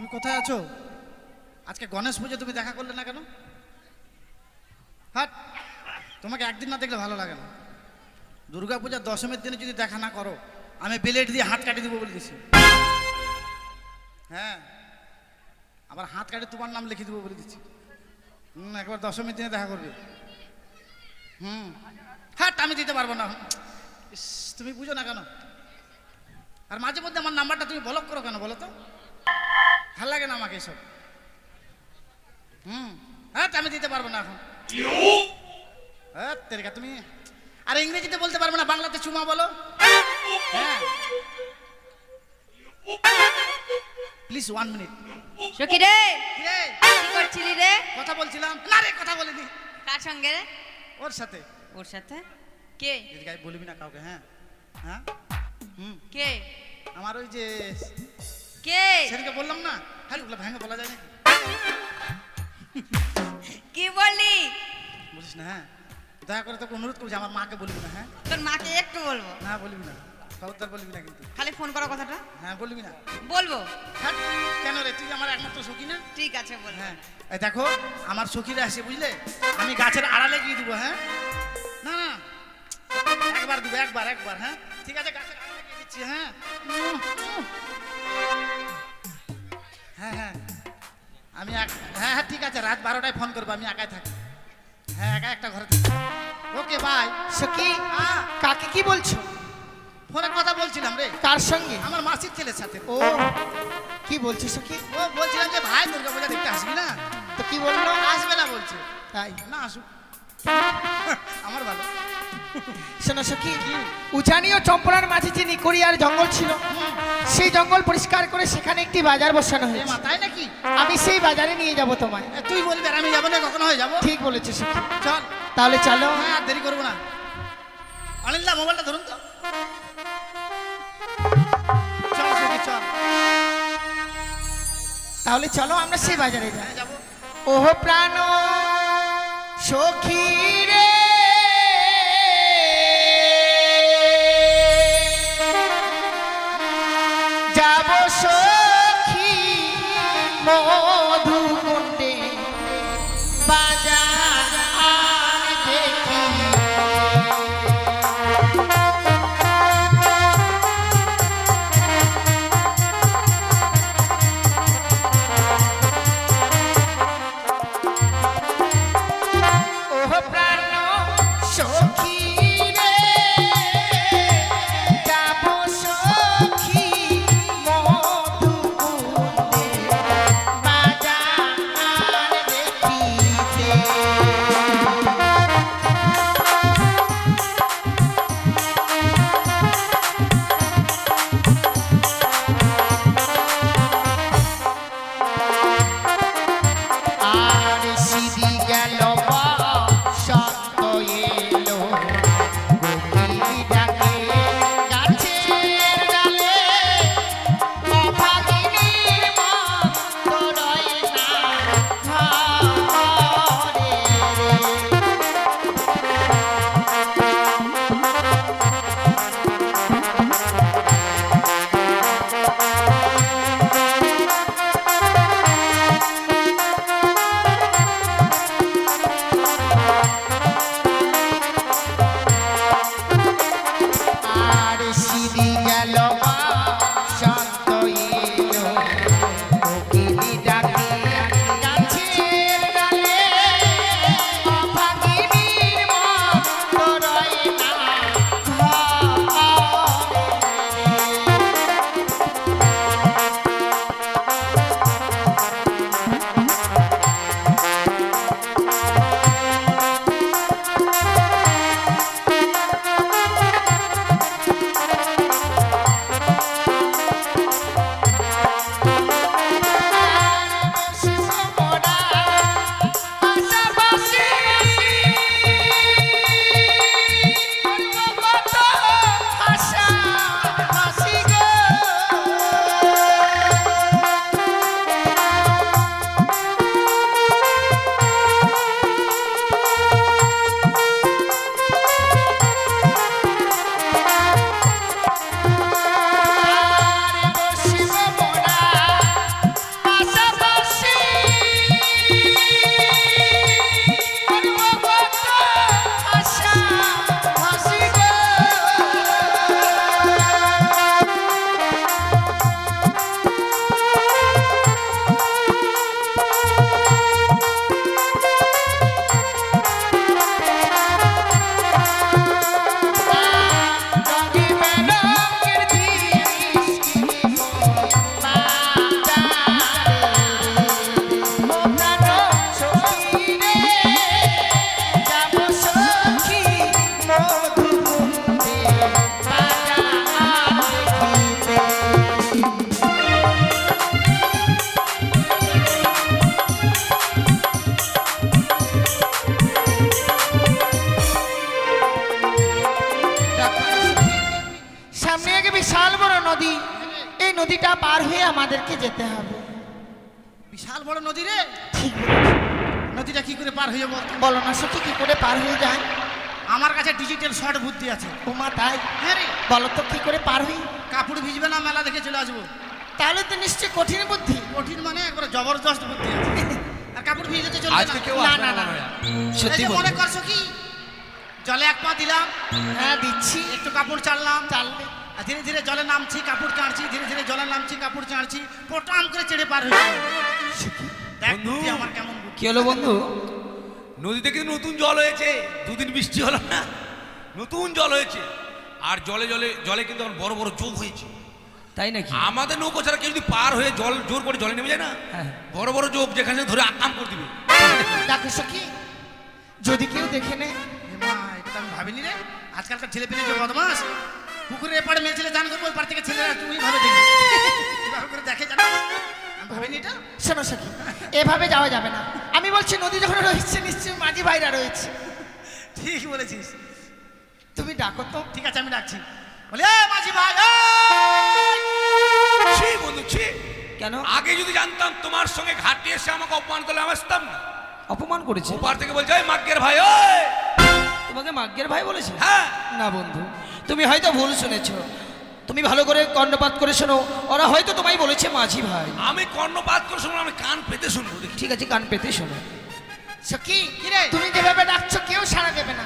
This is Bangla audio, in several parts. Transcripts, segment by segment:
তুমি কোথায় আছো? আজকে গণেশ পুজো তুমি দেখা করলে না কেন? হাট, তোমাকে একদিন না দেখলে ভালো লাগে না। দুর্গা পূজার দশমীর দিনে যদি দেখা না করো, আমি ব্লেড দিয়ে হাত কাটিয়ে দেবো বলে দিছি। হ্যাঁ, আবার হাত কাটে তোমার নাম লিখে দেবো বলে দিচ্ছি। একবার দশমীর দিনে দেখা করবে। হাট, আমি দিতে পারবো না। তুমি বুঝো না কেন? আর মাঝে মধ্যে আমার নাম্বারটা তুমি ব্লক করো কেন বলো তো? ভাল লাগে না আমাকে এসব। হ্যাঁ, আমি দিতে পারবো না এখন। হ্যাঁ তেরিকা, তুমি আর ইংরেজিতে বলতে পারবে না, বাংলাতে চুমা বলো। হ্যাঁ প্লিজ 1 মিনিট। সখী রে, কি রে? কি করছিলি রে? কথা বলছিলাম। না রে, কথা বলিনি। কার সঙ্গে রে? ওর সাথে। ওর সাথে? কে? এদিকে বলবি না কাউকে। হ্যাঁ হ্যাঁ কে? আমার ওই যে কে? সেদিকে বললাম না, হ্যাঁ ওগুলো ভেঙে বলা যায় না। কি বললি? বলিস না। হ্যাঁ, দয়া করে তোকে অনুরোধ করছি, আমার মাকে বলবি না। হ্যাঁ, তোর মাকে একটু বলবো? না বলবি না, খবরদার বলবি না কিন্তু। খালি ফোন করার কথাটা হ্যাঁ বলবি না। বলবো। হ্যাঁ, কেন রে? তুই আমার একমাত্র সখী না? ঠিক আছে বল। হ্যাঁ, এই দেখো আমার সখীরা আসে বুঝলে, আমি গাছের আড়ালে গিয়ে দিব। হ্যাঁ, না না, একবার দিব, একবার। হ্যাঁ ঠিক আছে, গাছের আড়ালে গিয়ে দিচ্ছি। হ্যাঁ হ্যাঁ হ্যাঁ আমি হ্যাঁ হ্যাঁ ঠিক আছে, রাত 12টায় ফোন করবো, আমি একাই থাকি। হ্যাঁ, একা একটা ঘরে থাকি। Okay bye. সখী, কাকে কি বলছো? ফোনে কথা বলছিলাম রে। কার সঙ্গে? আমার মাসির ছেলের সাথে। ও, কি বলছো সখী? ও বলছিলাম যে ভাই দুর্গা পূজা দেখতে আসবি না? তো কি বললো? আসবে না বলছে। তাই না আসুক, আমার ভালো। শোনো সখী, উজানি ও চম্পলার মাঝে যে নিকড়িয়ার জঙ্গল ছিল, সেই জঙ্গল পরিষ্কার করে সেখানে একটি বাজার বসানো এ হয়েছে। মা, তাই নাকি? আমি সেই বাজারে নিয়ে যাব তোমায়। তুই বলবি আর আমি যাবো না, কখনো হয়ে যাবো। ঠিক বলেছো সখী, চল তাহলে চলো। হ্যাঁ, আর দেরি করবো না। অনিলদা মোবাইলটা ধরুন তো। চল সখী, চল। তাহলে চলো আমরা সেই বাজারে যাই। হ্যাঁ যাবো। ওহ প্রাণ সখী রে, যাব সখী মধুকুণ্ডে বাজার আর দেখি। ওহ প্রাণ পার হয়ে আমাদেরকে যেতে হবে। বিশাল বড় নদী রে। ঠিক বলেছো। নদীটা কি করে পার হয়ে যাবো? বলো না সখী কি করে পার হয়ে যায়? আমার কাছে ডিজিটাল শর্ট বুদ্ধি আছে। উমা তাই? হ্যাঁ রে। বলো তো কি করে পার হই? কাপড় ভিজবে না, মেলা দেখে চলে আসবো। তাহলে তো নিশ্চয় কঠিন বুদ্ধি। কঠিন মানে একবার জবরদস্ত বুদ্ধি আছে। আর কাপড় ভিজলে তো চলবে আজকে না। কেউ না, আসবে না, না না। মনে হয়। এই সত্যি যে বলছি। মনে করছো কি, জলে এক পা দিলাম, হ্যাঁ দিচ্ছি। একটু কাপড় চাললাম, চালবে। আর ধীরে ধীরে জলে নামছি, কাপড় চাঁড়ছি, ধীরে ধীরে জলে নামছি, কাপড় চাঁড়ছি, পোটাম করে চেড়ে পার হয়ে যাবো। দেখ বন্ধু। বুদ্ধি আমার কেমন বুদ্ধি। কি হলো বন্ধু? নদীতে কিন্তু নতুন জল হয়েছে, দুদিন বৃষ্টি হলো না, নতুন জল হয়েছে। আর জলে জলে জলে কিন্তু এখন বড় বড় যোগ হয়েছে। তাই নাকি? আমাদের নৌকো ছাড়া কেউ যদি পার হয়ে জল জোর করে জলে নেমে যায় না, হ্যাঁ। বড় বড় যোগ যেখানে ধরে আকাম করে দিবে। দেখো সখী যদি কেউ দেখে নে। এ মা, এটা তো আমি ভাবিনি রে। আজকালকার ছেলে পেলে যে বদমাস, পুকুরের এপারে মেয়ে ছেলে চান করবো, ওই পার থেকে ছেলেরা তুমি ভাবে দেখবে কিভাবে করে দেখে জানো, আমি ভাবিনি এটা। শোনো সখী এভাবে যাওয়া যাবে না। আমি বলছি নদী যখন রয়েছে নিশ্চয়ই মাঝি ভাইরা রয়েছে। ঠিক বলেছিস। তুমি ডাকো তো। ঠিক আছে, আমি ডাকছি। বলে এ মাঝি ভাই, ছি বন্ধু ছি। কেন? আগে যদি জানতাম তোমার সঙ্গে ঘাটে এসে আমাকে অপমান করলে আমি আসতাম না। অপমান করেছে? ওপার থেকে বলছে ওই মাগ্গের ভাই ওই। তোমাকে মাগ্গের ভাই বলেছে? হ্যাঁ। না বন্ধু, তুমি হয়তো ভুল শুনেছো। তুমি ভালো করে কর্ণপাত করে শোনো, ওরা হয়তো তোমায় বলেছে মাঝি ভাই। আমি কর্ণপাত করে শুনবো, আমি কান পেতে শুনবো দেখি। ঠিক আছে, কান পেতে শোনো। সখী কি রে? তুমি যেভাবে ডাকছো কেউ সাড়া দেবে না।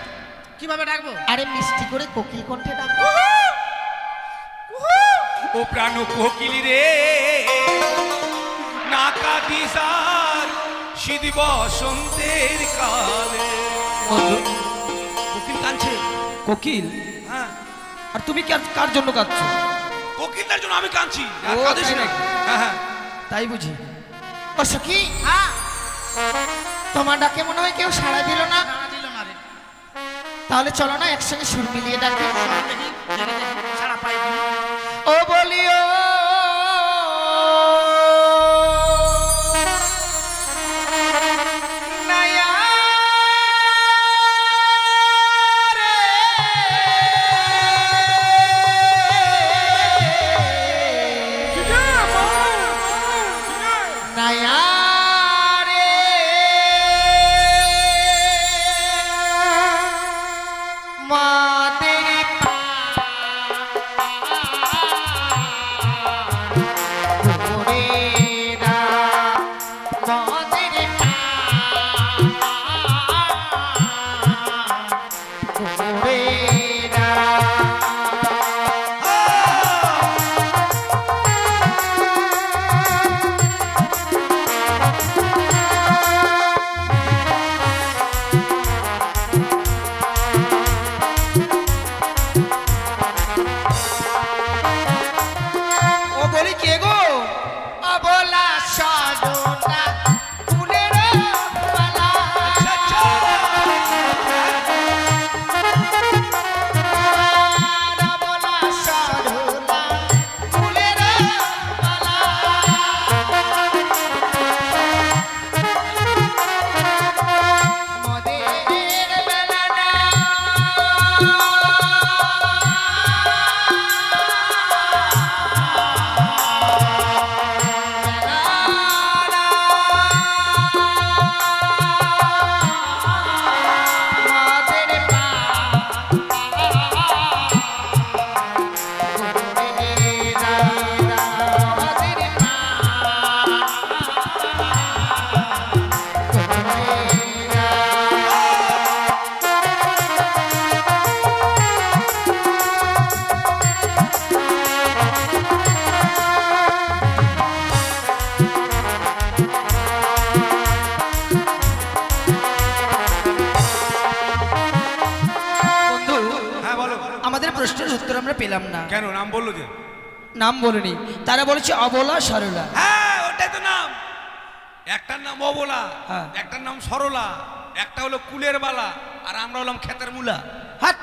কিভাবে ডাকবো? আরে মিষ্টি করে কোকিল কণ্ঠে ডাকো। ও প্রাণ কোকিলি রে, নাকা দিশার শীত বসন্তের কালে। বন্ধু, কোকিল কাঁদছে। কোকিল? হ্যাঁ, আর তুমি কার জন্য কাঁদছো? কোকিলটার জন্য আমি কাঁদছি। আর ও, কাঁদিস তাই না। নাকি? হ্যাঁ হ্যাঁ। তাই বুঝি? ও সখী হ্যাঁ। তোমার ডাকে মনে হয় কেউ সাড়া দিল না। সাড়া দিল না রে। তাহলে চলো না একসঙ্গে সুর মিলিয়ে ডাকি। শোন দেখি, দেখি, দেখি, সাড়া পাই কিনা। ও বলিও নায়া রে, নায়া রে, মাদের পুরেরা, মাদের পুরেরা। ও বলি কে গো? অবলা সজনা ফুলের মালা, অবলা সজনা ফুলের মালা, মদের বেলা না বন্ধু, হ্যাঁ বলো। আমাদের প্রশ্নের উত্তর আমরা পেলাম না। কেন নাম বললো যে? নাম বলিনি, তারা বলেছে অবলা সরলা। হ্যাঁ ওটাই তো নাম। একটার নাম অবলা, হ্যাঁ। একটার নাম সরলা, একটা হলো কুলের বালা, আর আমরা হলাম ক্ষেতের মূলা। হাট!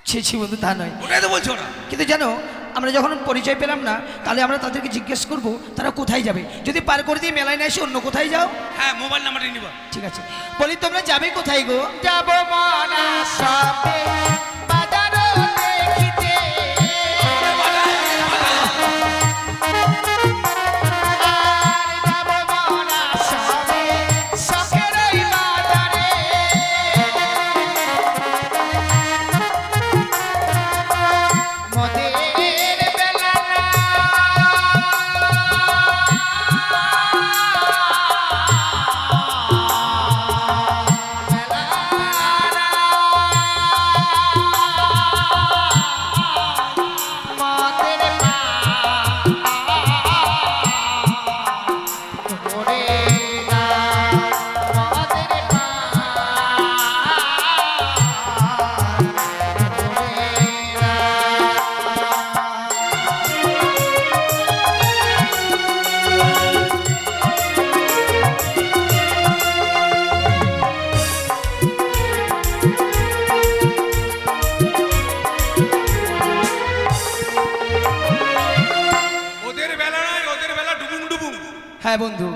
ছি ছি বন্ধু, তা নয়। ওটাই তো বলছো ওরা। কিন্তু জানো, আমরা যখন পরিচয় পেলাম না, তাহলে আমরা তাদেরকে জিজ্ঞেস করব তারা কোথায় যাবে। যদি পার করে দিয়ে মেলায় না এসে অন্য কোথায় যাও। হ্যাঁ মোবাইল নাম্বারটা নিবা। ঠিক আছে, বলি তোমরা যাবে কোথায় গো? যাব মনা সবে বাজার দেখিতে, হ্যাঁ বন্ধু,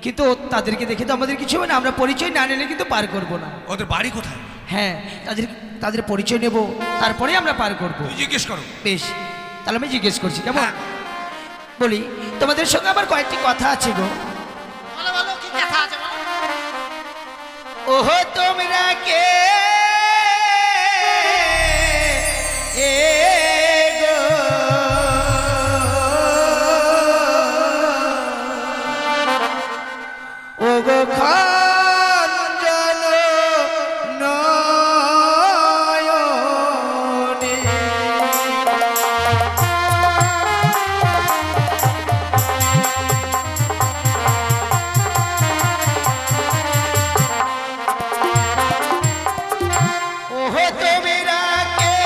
কিন্তু তাদেরকে দেখে তো আমাদের কিছু হবে না, আমরা পরিচয় না নিলে কিন্তু পার করব না। ওদের বাড়ি কোথায় হ্যাঁ, তাদের পরিচয় নেব, তারপরে আমরা পার করব। তুই জিজ্ঞেস করো। বেশ, তাহলে আমি জিজ্ঞেস করছি কেমন? হ্যাঁ। বলি, তোমাদের সঙ্গে আমার কয়েকটি কথা আছে গো। বলো বলো, কি কথা আছে বলো। ওহো তোমরা কে এ গো, ও গো খঞ্জন নয়নে, ওহো তোমরা কে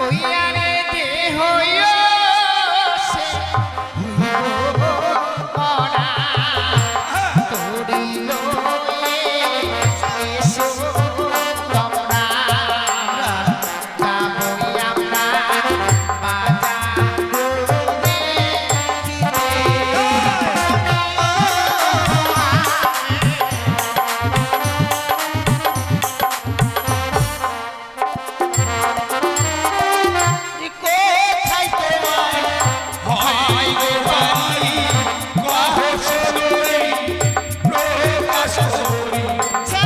ওই আরে দেহ সে হইব মরা, তোরিল এসো তোমরা, যাবই আমরা বাজারে কোথায় তোমার হয় গো বাড়ি, কহ সুন্দরী, প্রকাশ করি,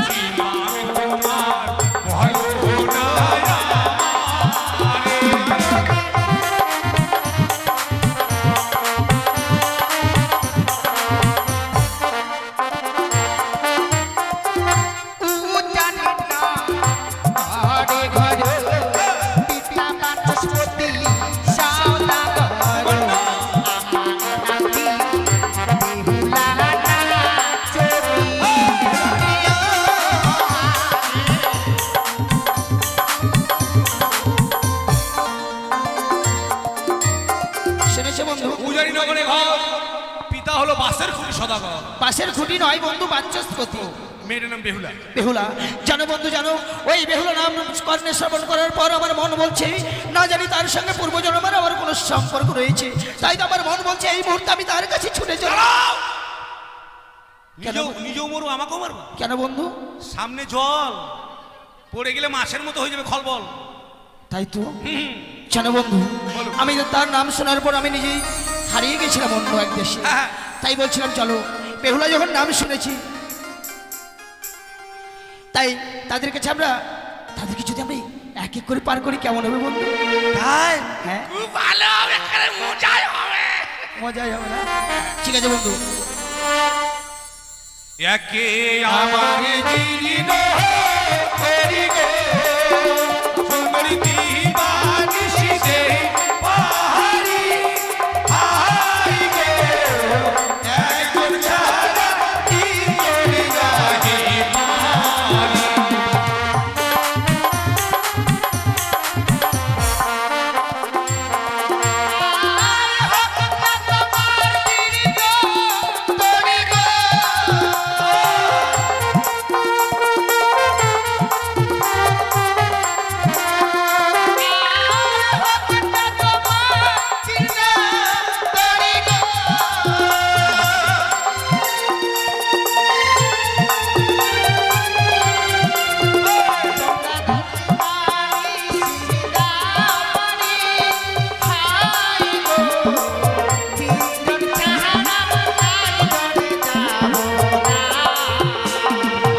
আমি তোমার ভয় না। জানি না ঘরে ঘরে পিতা বাচস্পতি সওদাগর, বেহুলা নাচবি। শুনেছো বন্ধু? পূজারী নগরে ঘর, পিতা হলো বাসের খুঁটি সদাগর, পাশের খুঁটি নয় বন্ধু, বাচস্পতি। মেয়ের নাম বেহুলা। বেহুলা, জানো বন্ধু জানো, ওই বেহুলা নাম কর্ণে শ্রবণ করার পর আমার মন বলছে না জানি তার সঙ্গে পূর্বজন্মের আমার কোনো সম্পর্ক রয়েছে, তাই তো আমার মন বলছে এই মুহূর্তে আমি তার কাছে ছুটে যাব। কেন? নিজেও মরু, আমাকেও মারবো? কেন বন্ধু? সামনে জল, পড়ে গেলে মাছের মতো হয়ে যাবে খলবল। তাই তো জানো বন্ধু, আমি তো তার নাম শোনার পর আমি নিজেই হারিয়ে গেছিলাম অন্য এক দেশে। হ্যাঁ। তাই বলছিলাম চলো, বেহুলা যখন নাম শুনেছি, তাই তাদের কাছে তাদেরকে যদি আমি এক এক করে পার করি কেমন হবে বন্ধু? তাই হ্যাঁ, খুব ভালো হবে, একেবারে মজাই হবে। মজাই হবে না? ঠিক আছে বন্ধু। একে আমার জীবন করি গো, সুন্দরী দিবানিশি দে পাহাড়ি, হাই গো, একজন ছাড়া কি করে যাহি পারি।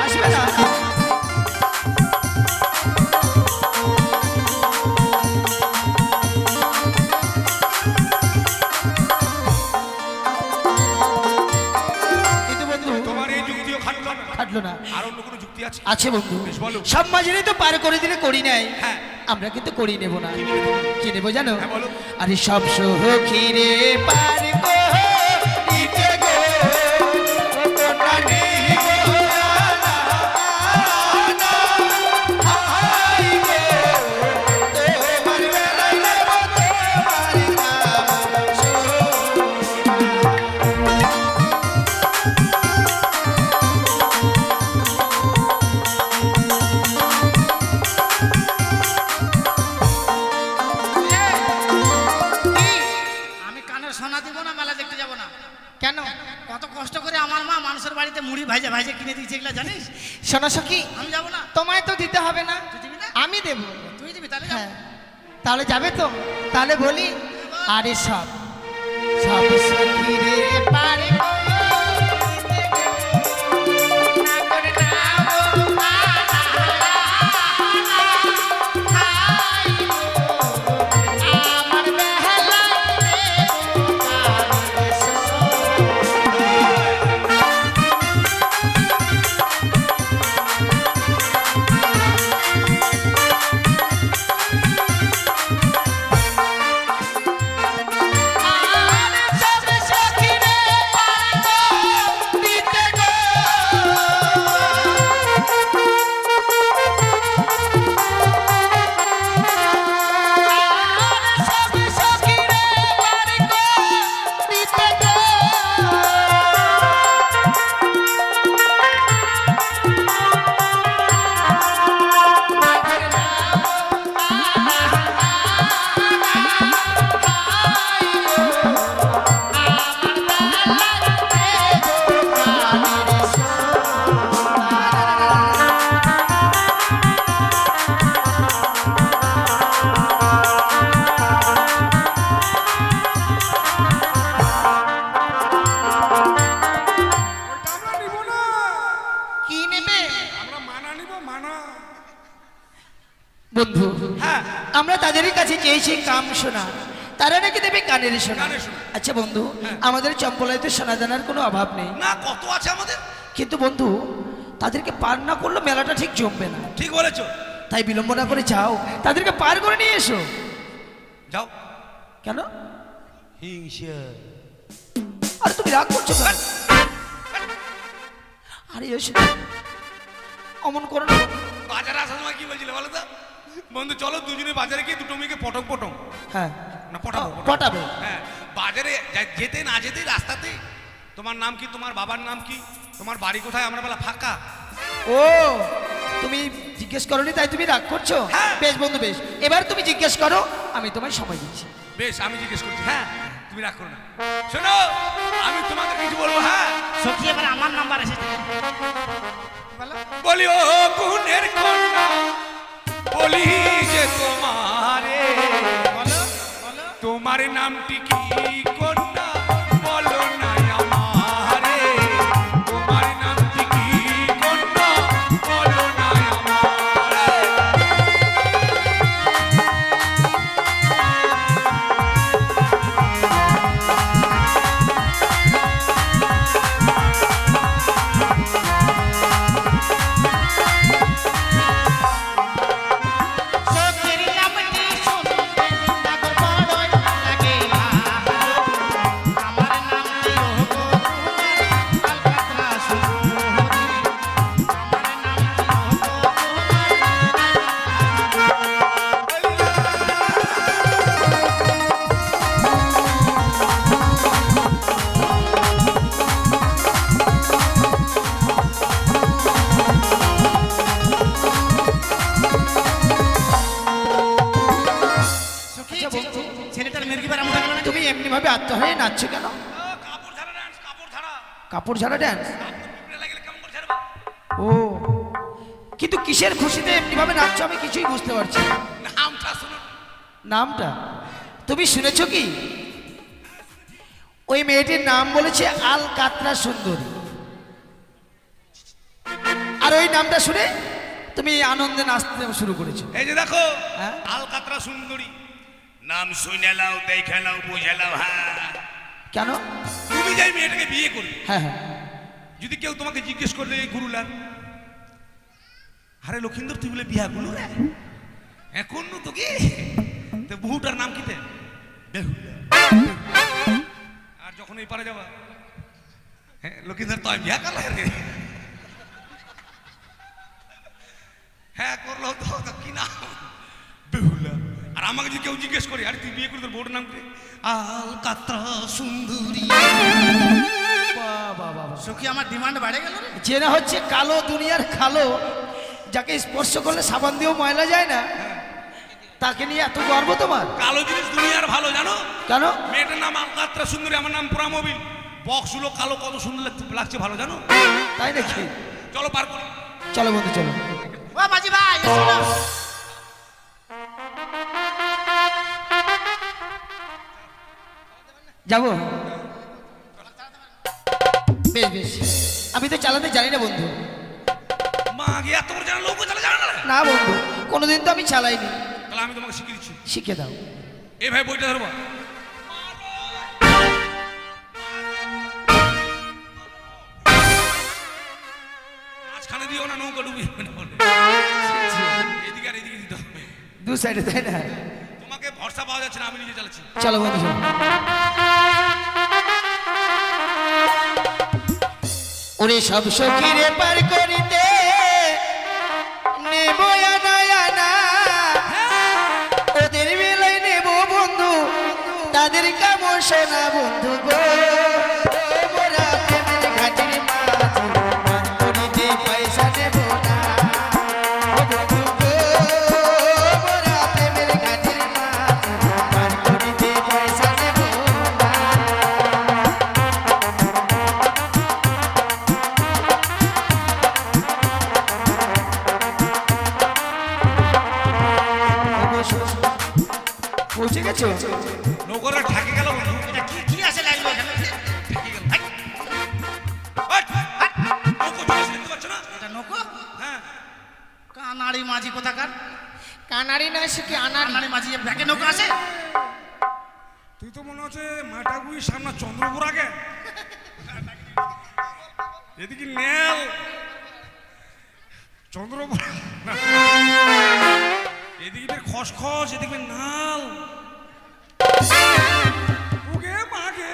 আসবে না? কিন্তু বন্ধু তোমার এই যুক্তিও খাটলো না। খাটলো না। আর অন্য কোনো যুক্তি আছে? আছে বন্ধু, বেশ বলো। সব মাঝেরই তো পার করে দিলে করি নাই, হ্যাঁ। আমরা কিন্তু করি নেব না। কি নেবো জানো? হ্যাঁ, বলো। আরে সব সখী রে পার করিতে গো, ও কোনা নেই গো, দিয়েছে এগুলা জানিস? শোনো সখী, আমি যাবো না। তোমায় তো দিতে হবে না, তুই দিবি না? আমি দেব। তুই দিবি তাহলে হ্যাঁ, যাবো। তাহলে যাবে তো? তাহলে বলি, আরে সব সব সখী রে পারে গো, না করে নাও আমার বেহালা ওইটা আমরা নিব না, কি নেবে আমরা মানা নিব, মানা। বন্ধু? হ্যাঁ, আমরা তাদেরই কাছে চেয়েছি কাম শোনা, তারা নাকি দেবে কানের শোনা। কানের শোনা। আচ্ছা বন্ধু, আমাদের চম্পলায় তো সোনা দানার কোনো অভাব নেই, না কত আছে আমাদের। কিন্তু বন্ধু তাদেরকে পার না করলে মেলাটা ঠিক জমবে না। ঠিক বলেছো, তাই বিলম্ব না করে যাও, তাদেরকে পার করে নিয়ে এসো। যাও। কেন? হিংসা। আরে তুমি রাগ করছো কেন? আরে এসো, অমন করো না। বাজারে আসার সময় কি বলছিলে বলো তো? বন্ধু চলো দুজনে বাজারে গিয়ে দুটো মেয়েকে পটং পটং হ্যাঁ, না পটাবো পটাবে। হ্যাঁ, বাজারে যেতে না যেতেই রাস্তাতে তোমার নাম কি, তোমার বাবার নাম কি, তোমার বাড়ি কোথায়, আমরা বলা ফাঁকা। ও, তুমি জিজ্ঞেস করনি তাই তুমি রাগ করছো? হ্যাঁ। বেশ বন্ধু বেশ, এবার তুমি জিজ্ঞেস করো, আমি তোমায় সময় দিচ্ছি। বেশ, আমি জিজ্ঞেস করছি। হ্যাঁ, তুমি রাগ করো না। শোনো, আমি তোমাদের কিছু বলবো। হ্যাঁ, সখী এবার আমার নাম্বার এসেছে। বলি ও গুণের কন্যা, বলি যে তোমারে, বলো বলো। তোমার নামটি কি কন্যা, বলো না আমারে। তোমার নামটি কি কন্যা, বলো না আমারে। সখীর নামটি শুনতে নাগর বড়ই লাগে ভালো। আমার নামটি ওগো তোমার আলকাতরা সুন্দরী। আমার নামটি সখী, ছেলেটার মেরগিবার আমরা গেল না। তুমি এমনি ভাবে আত্মহারে নাচছো কেন? কাপড় ঝাড়া ডান্স, কাপড় ঝাড়া। কাপড় ঝাড়া ড্যান্স? পিঁপড়ে লাগলে কেমন করে ঝাড়বা? ও, কিন্তু কিসের খুশিতে এমনি ভাবে নাচছো আমি কিছুই বুঝতে পারছি না। নামটা শুনুন। নামটা তুমি শুনেছো কি? ওই মেয়েটির নাম বলেছে আল কাতরা সুন্দরী, আর ওই নামটা শুনে তুমি আনন্দে নাচতে শুরু করেছো। এই যে দেখো, হ্যাঁ? আলকাতরা সুন্দরী নাম শুনে নাও, দেখে নাও, বুঝে নাও। হ্যাঁ, কেন? তুমি যাই মেয়েটাকে বিয়ে করবে, হ্যাঁ হ্যাঁ, যদি কেউ তোমাকে জিজ্ঞেস করলে এই গুরুলার, আরে লক্ষিন্দর তুই বলে বিয়া গুরু রে, এখন তো কি তো বহুটার নাম কিতে বেহুলা। আর যখন এই পারে যাবা, হ্যাঁ লক্ষিন্দর তো বিয়া করলে রে, হ্যাঁ করলো তো, তো কি নাম বেহুলা। আর আমাকে যদি কেউ জিজ্ঞেস করে আরে তুই বিয়ে করে তোর বউটার নাম কি, আল কাতরা সুন্দরী। সখী আমার ডিমান্ড বাড়ে গেল রে। যে না হচ্ছে কালো দুনিয়ার কালো, যাকে স্পর্শ করলে সাবান দিয়েও ময়লা যায় না, তাকে নিয়ে এত গর্ব তোমার? কালো জিনিস দুনিয়ার ভালো জানো? কেন? মেয়েটার নাম আলকাতরা সুন্দরী, আমার নাম পুরা মোবিল। বক্সগুলো কালো, কত সুন্দর লাগছে ভালো জানো? তাই নাকি? চলো পার করো। চলো বন্ধু চলো। ও মাঝি ভাই এসো না। যাবো? বেশ বেশ, আমি তো চালাতে জানি না বন্ধু। মা আগে এত বড় জানা লোক চালা জানা না। না বন্ধু, কোনোদিন তো আমি চালাইনি। তাহলে আমি তোমাকে শিখিয়ে দিচ্ছি। শিখে দাও। এই ভাই বইটা ধরবা। মাঝখানে দিও না, নৌকা ডুবি যাবে না বলে। এদিকে আর এদিকে দিতে হবে। দু সাইডে, তাই না? তোমাকে ভরসা পাওয়া যাচ্ছে না, আমি নিজে চালাচ্ছি। চলো বন্ধু চলো। ওরে সব সখীরে পার করিতে নেব আনা আনা, ওদের বেলায় নেব বন্ধু তাদের কাম শোনা বন্ধু গো। মোরা প্রেমের ঘাটির মাঝি পার করিতে পয়সা নেব না, ও বন্ধু গো। মোরা প্রেমের ঘাটির মাঝি পার করিতে পয়সা নেব না। পৌঁছে গেছো? নৌকাটা ঠাকে গেল বন্ধু। এটা কি কি আছে লাগলো এখানে? ঠাকে গেল। ওই, নৌকো চলে এসে দেখতে পাচ্ছ না? এটা নৌকো? হ্যাঁ। কানাড়ি মাঝি কোথাকার? কানাড়ি নয়, সে কি আনাড়ি। কানাড়ি মাঝি এ ব্যাকে নৌকো আছে? তুই তো মনে হচ্ছে মাটাগুই সামনে চন্দ্রপুর আগে। এদিকে নেল চন্দ্রপুর, এদিকে খসখস, এদিকে নাল। ওকে মাগে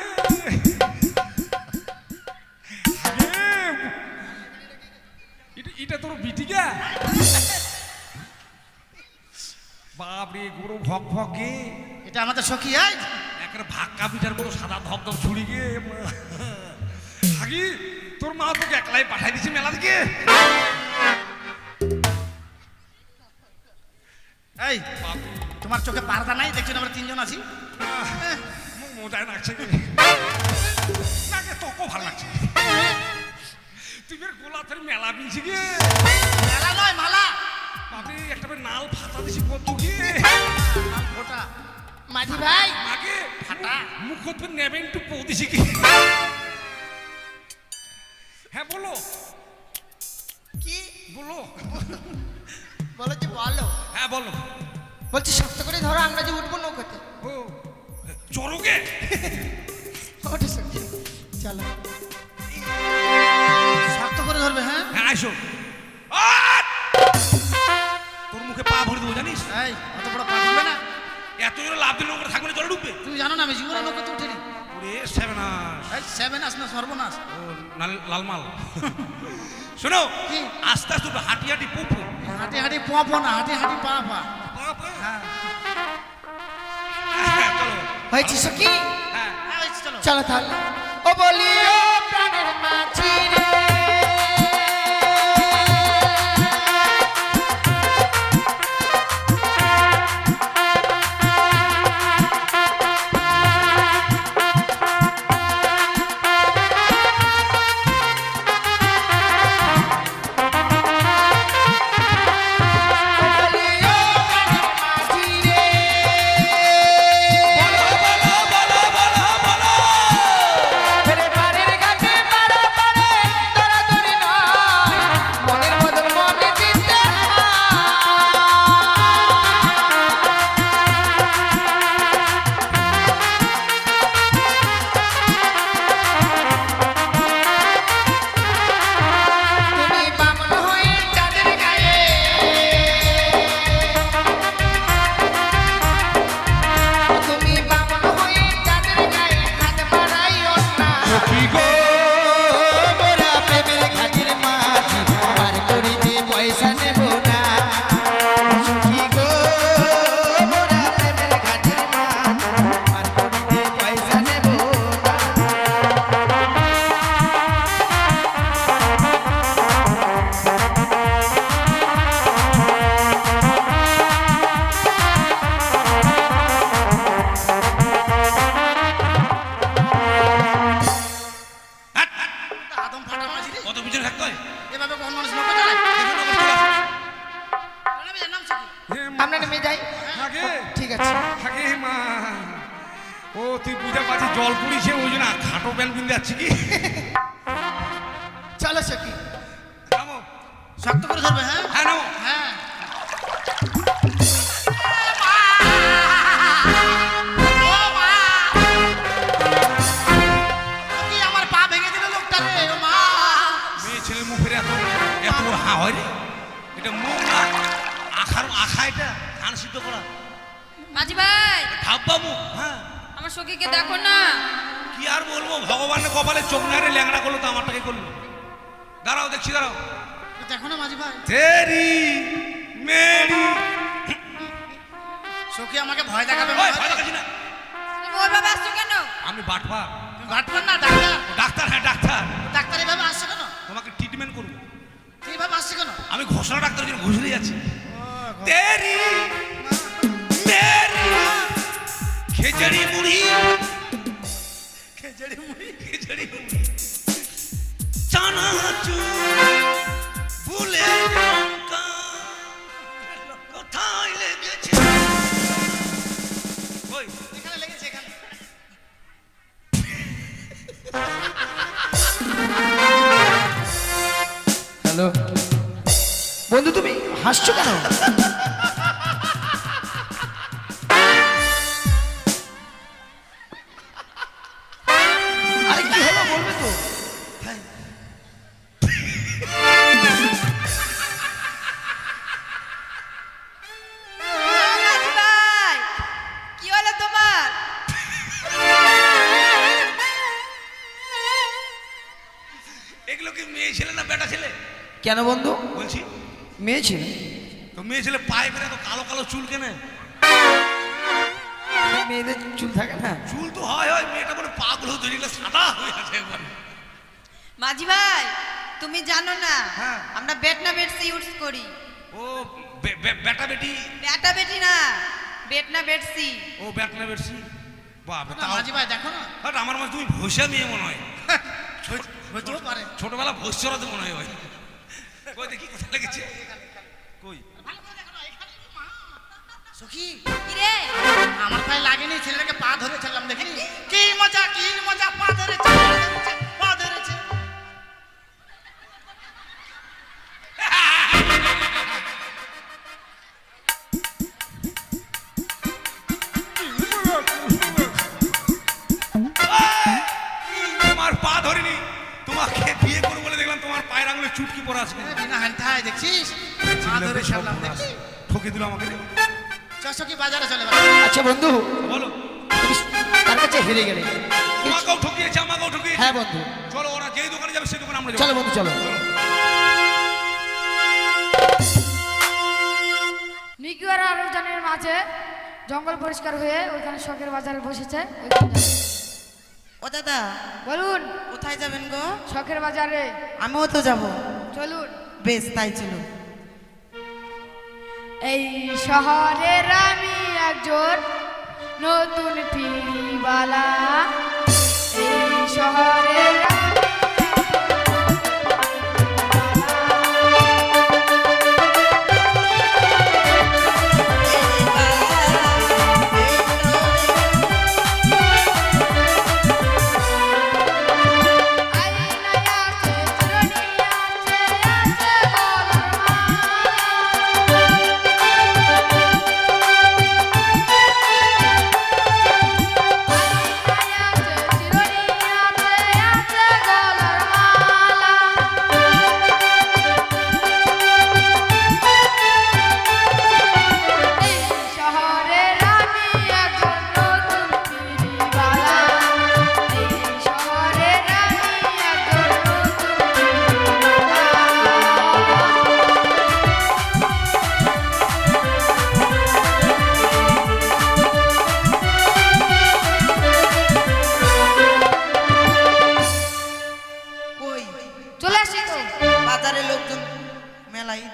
এটা তোর বিটিকা। বাপরে গুরু ভক ভক গে, এটা আমাদের সখী এই একটা ভাক্কা পিঠার মতো সাদা ধবধব ছুরি গে। আগি তোর মা তোকে একলাই পাঠাই দিছে মেলা থেকে। এই তোমার চোখে পর্দা নাই? দেখছো না আমরা তিনজন আছি। মজায় লাগছে, নাকে তোকেও ভালো লাগছে। তুই বের গোলাপের মেলা পিনছি গে। মেলা নয় মালা। বাপরে একটা বের নাল ফাটা দিছি কত গে। ফোটা মাঝি ভাই, মাকে ফাটা। মুখত নেবেন একটু পৌ দিছি কি। হ্যাঁ বলো কি বলো। বলো যে বলো। হ্যাঁ বলো। বলছি শক্ত করে ধরো, আমরা যে উঠবো নৌকাতে। ও চড়োগে। ওঠে সখী, চলো। শক্ত করে ধরবে। হ্যাঁ হ্যাঁ আইসো। তোর মুখে পা ভরে দেবো জানিস? এই অত বড় পা ঢুকবে না। এত জোরে লাভ দিলে নৌকা থাকবে না, জলে ডুববে। তুমি জানো না আমি জীবনে নৌকাতে উঠিনি। ওরে সেভেনাস। এই সেভেন আস না সর্বনাশ। ও লালমাল। শোনো, কি? আস্তে আস্তে উঠবে, হাঁটি হাঁটি পুপু। হাঁটি হাঁটি পা না, হাঁটি হাঁটি পা পা। হ্যাঁ হ্যাঁ, চলো। হয়েছে সখী, হ্যাঁ হ্যাঁ, এই চলো। চলো তাহলে। ও বলি ও প্রাণের মাঝি রে, বলো বলো বলো বলো বলো। ফেরে পারের যাই? আগে ঠিক আছে। আগে মা ও তুই বুঝতে পারছিস জল পুড়িছে ওই জন্য খাটো প্যান্ট পিনতে যাচ্ছি কি চলো সখী। নামো শক্ত করে ধরবে হ্যাঁ হ্যাঁ নামো হ্যাঁ ও মা! কি আমার পা ভেঙে দিল লোকটা রে ও মা মেয়ে ছেলের মুখের এত এত বড় হা হয় রে এটা মুখ না আখা এটা ধান সিদ্ধ করা মাঝি ভাই ধাব্বা মুখ হ্যাঁ আমার সখীকে দেখো না। কি আর বলবো ভগবানের কপালে চোখ নারে ল্যাংড়া করলো তো আমারটাকে করলো দাঁড়াও দেখছি দাঁড়াও দেখো না মাঝি ভাই তেরি মেরি সখী আমাকে ভয় দেখাবে ওই ভয় দেখাচ্ছি না তুমি ওইভাবে আসছো কেন? আমি বাটপা তুমি ভাটপান না ডাক্তার ডাক্তার হ্যাঁ ডাক্তার ডাক্তার এইভাবে আসছে কেন তোমাকে ট্রিটমেন্ট করবো তুই এইভাবে আসছে কেন আমি ঘোষণা ডাক্তারের জন্য ঘুষড়ে যাচ্ছি তেরি মেরি খেজড়ি মুড়ি খেজড়ি মুড়ি খেজড়ি মুড়ি চানাচুর ফুলের লঙ্কা কোথায় লেগেছে ওই এখানে লেগেছে এখানে হ্যালো বন্ধু তুমি হাসছো কেন? আরে কি হলো বলবে তো? মাঝি ভাই কি হলো তোমার? এগুলো কি মেয়ে ছেলে না বেটা ছেলে কেন বন্ধু? বলছি মেয়ে ছিল। তো মেয়ে ছেলে পায়ে বেড়ে তো কালো কালো চুল কেনে মেয়েদের চুল থাকে না? চুল তো হয় মেয়েটা মানে পাগল হয়ে তৈরি সাদা হয়ে আছে একবারে মাঝি ভাই তুমি জানো না হ্যাঁ। আমরা বেটনা বেটস ইউজ করি। ও বেটা বেটি বেটা বেটি না বেটনা বেটসি। ও বেটনা বেটছি বাবা না, তাও মাঝি ভাই দেখো না বাট আমার মনে হয় তুমি ভৈসা মেয়ে মনে হয় হইতেও পারে ছোটবেলা ভৈসরাতে মনে হয় কই দেখি কোথায় লেগেছে কই সখী কি রে? আমার পায়ে লাগেনি ছেলেটাকে পা ধরে ছিলাম দেখিনি কি মজা পা ধরেছে পা ধরেছে তোমার পা ধরিনি তোমাকে বিয়ে করবো বলে দেখলাম তোমার পায়ের আঙুলে চুটকি পড়া আছে বিনা হান্তায় দেখছিস পা ধরে ছাড়লাম দেখছি ঠকে দিল আমাকে চ সখী বাজারে চলে আচ্ছা বন্ধু বলো তুমি তার কাছে হেরে গেলে। তোমাকেও ঠকিয়েছে আমাকেও ঠকিয়েছে হ্যাঁ বন্ধু চলো ওরা যেই দোকানে যাবে সেই দোকানে আমরা যাবো চলো বন্ধু চলো। নিকুয়ার আরোজনের মাঝে জঙ্গল পরিষ্কার হয়ে ওইখানে শখের বাজারে বসেছে। ওইখানে যাবেন। ও দাদা বলুন কোথায় যাবেন গো? শখের বাজারে আমিও তো যাব। চলুন। বেশ তাই চলুন। এই শহরের আমি একজন নতুন ফিরিবালা। এই শহরের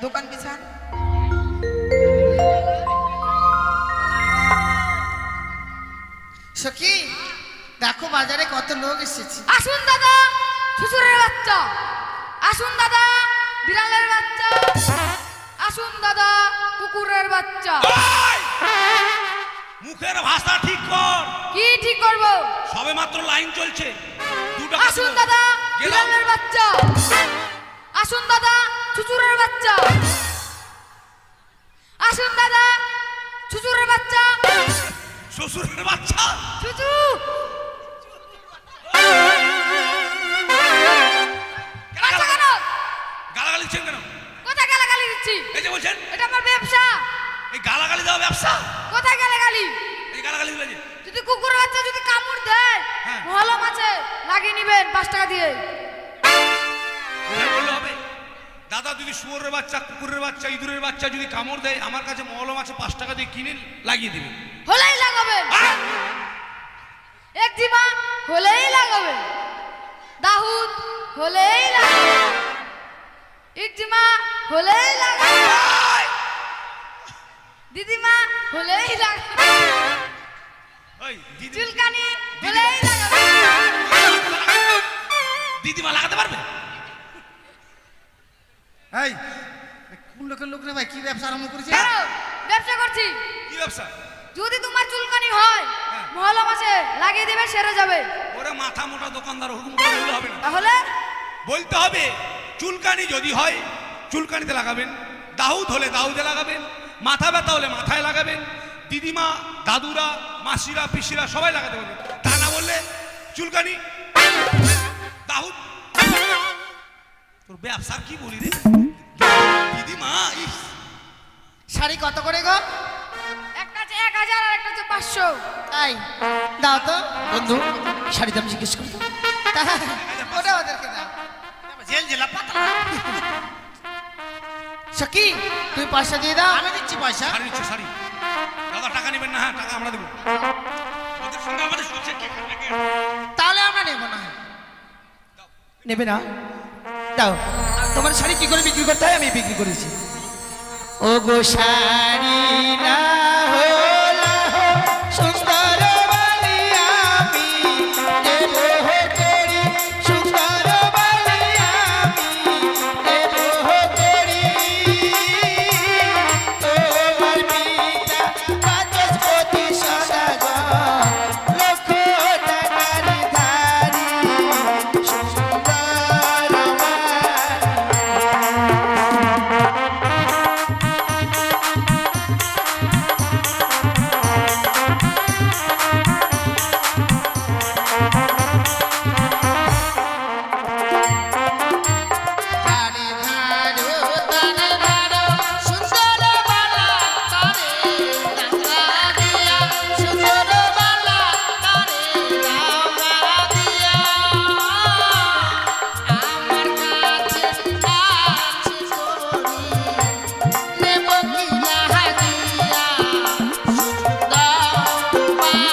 দোকান বিছান। সখী দেখো বাজারে কত লোক এসেছে। আসুন দাদা শ্বশুরের বাচ্চা, আসুন দাদা বিড়ালের বাচ্চা, আসুন দাদা কুকুরের বাচ্চা। ওই! মুখের ভাষা ঠিক কর। কি ঠিক করব? সবে মাত্র লাইন চলছে, 2 টাকা আসুন দেবো। দাদা গেলাম। বিড়ালের বাচ্চা, আসুন দাদা চুচুরের বাচ্চা, আসুন দাদা চুচুরের বাচ্চা, শ্বশুরের বাচ্চা। চুচু। বাচ্চা কেন? গালাগালি দিচ্ছেন কেন? কোথায় গালাগালি দিচ্ছি? এই যে বলছেন এটা আমার ব্যবসা। এই গালাগালি দেওয়া ব্যবসা। কোথায় গালাগালি? এই গালাগালি দিলে যে যদি কুকুর বাচ্চা যদি কামড় দেয়, হ্যাঁ। মহলম আছে লাগিয়ে নিবেন 5 টাকা দিয়ে। কোথায় বললে হবে? দাদা যদি শুয়োরের বাচ্চা, কুকুরের বাচ্চা, ইঁদুরের বাচ্চা যদি কামড় দেয়, আমার কাছে মলম আছে, 5 টাকা দিয়ে কিনে লাগিয়ে দিবে। হলেই লাগাবেন, আহ! একজিমা হলেই লাগাবেন, দাহুদ হলেই লাগাবেন, একজিমা হলেই লাগাবেন, দিদিমা হলেই লাগাবেন, ওই দিদি চুলকানি হলেই লাগাবেন। দিদিমা লাগাতে পারবে? এই কোন লোকের লোক রে ভাই, কি ব্যবসা আরম্ভ করেছে? কেন? ব্যবসা করছি। কি ব্যবসা? যদি তোমার চুলকানি হয়, হ্যাঁ। মহলম আছে লাগিয়ে দেবে, সেরে যাবে। ওরে মাথা মোটা দোকানদার, ওরকম করে বললে হবে না। তাহলে বলতে হবে চুলকানি যদি হয় চুলকানিতে লাগাবেন, দাউদ হলে দাউদে লাগাবেন, মাথা ব্যথা হলে মাথায় লাগাবেন, দিদিমা, দাদুরা, মাসিরা, পিসিরা সবাই লাগাতে পারবে। তা না বললে চুলকানি দাউদ। তোর ব্যবসার কি বলি রে দিদিমা? ইস, শাড়ি কত করে গো? একটা হচ্ছে 1000 আর একটা হচ্ছে 500। তাই দাও তো বন্ধু, শাড়ি দাম জিজ্ঞেস করতো। ওটা ওদেরকে দাও। জেল জেলা পাতলা। সখী তুমি পয়সা দিয়ে দাও। আমি দিচ্ছি পয়সা। শাড়ি নিচ্ছে শাড়ি। দাদা টাকা নেবেন না? হ্যাঁ টাকা আমরা দেবো। ওদের সঙ্গে আমাদের সঙ্গে কে খাবে কে? তাহলে আমরা নেবো না। নেবে না? দাও। তোমার শাড়ি কি করে বিক্রি করতে হয় আমি বিক্রি করেছি। ও গো শাড়ি না হলা সুন্দর বালি আমি দেব করি, সুন্দর বালি আমি দেব করি। তোমার পিতা বাচস্পতি সদাগর, লক্ষ টাকার ধারী, সুন্দর বালি। তারে ধারো তারে ধারো সুন্দর বালা তারে রাঙা দিয়া, সুন্দর বালা তারে রাঙা দিয়া। আমার কাছে আছে করি নেব কি লাগিয়া, সুন্দর বালা।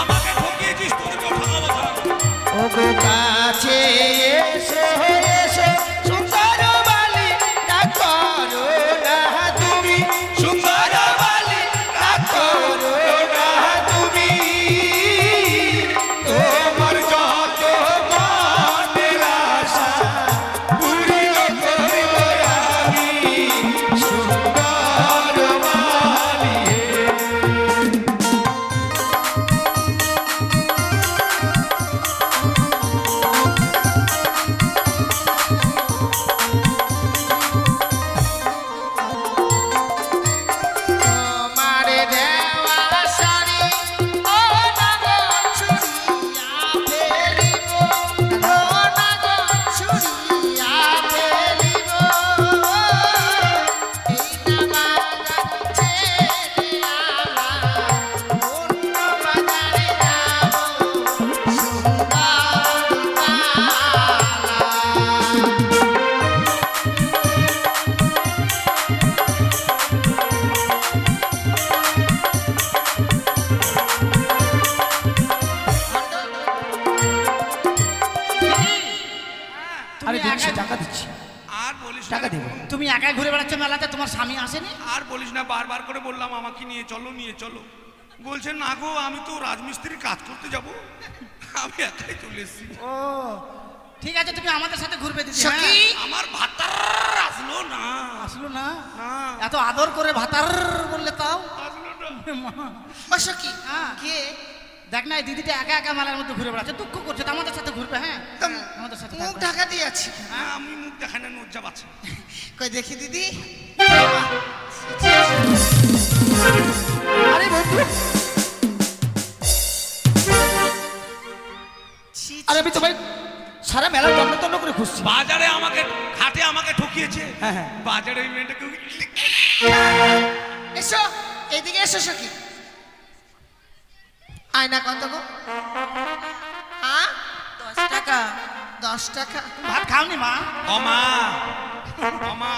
আমাকে ঠকিয়েছিস, তোদেরকেও ঠকাবো ছাড়া। ও গো কাছে এসো এসো সুন্দর বালি না করো না তুমি, সুন্দর বালি না করো না তুমি। তোমার যত মনের আশা পূরণ করব আমি, সুন্দর বালি। তোমার দেওয়া শাড়ি ও নাগো ছুঁড়িয়া ফেলিব, ও নাগো ছুঁড়িয়া ফেলিব। এই নামাগান ছেড়ে আমার অন্য বাজারে যাব, সুন্দর বালা। আমি দিচ্ছি, টাকা দিচ্ছি, আর বলিস না, টাকা দেবো। তুমি একাই ঘুরে বেড়াচ্ছ মেলাতে, তোমার স্বামী আসেনি? আর বলিস না, বারবার করে বললাম আমাকে নিয়ে চলো নিয়ে চলো। বলছে না গো আমি তো রাজমিস্ত্রি কাজ করতে যাব, আমি একাই চলে এসেছি। ও ঠিক আছে, তুমি আমাদের সাথে ঘুরবে দিদি। সখী আমার ভাতার আসলো না, আসলো না, না এত আদর করে ভাতার বললে তাও। আসলো না। ও সখী হ্যাঁ। কে দেখ না এই দিদিটা একা একা মেলার মধ্যে ঘুরে বেড়াচ্ছে, দুঃখ করছে, তো আমাদের সাথে ঘুরবে। হ্যাঁ আমাদের সাথে মুখ থাকবে। ঢাকা দিয়ে আছি হ্যাঁ, আমি মুখ দেখাই না, লজ্জা পাচ্ছে। কই দেখি দিদি। আরে বন্ধু, আরে আমি তোমায় সারা মেলা তন্ন তন্ন করে খুঁজছি। বাজারে আমাকে ঘাটে আমাকে ঠকিয়েছে। হ্যাঁ, হ্যাঁ। বাজারে ওই মেয়েটাকে এসো এইদিকে এসো সখী। আয়না কত গো? 10 টাকা। 10 টাকা। ভাত খাওনি মা? অমা অমা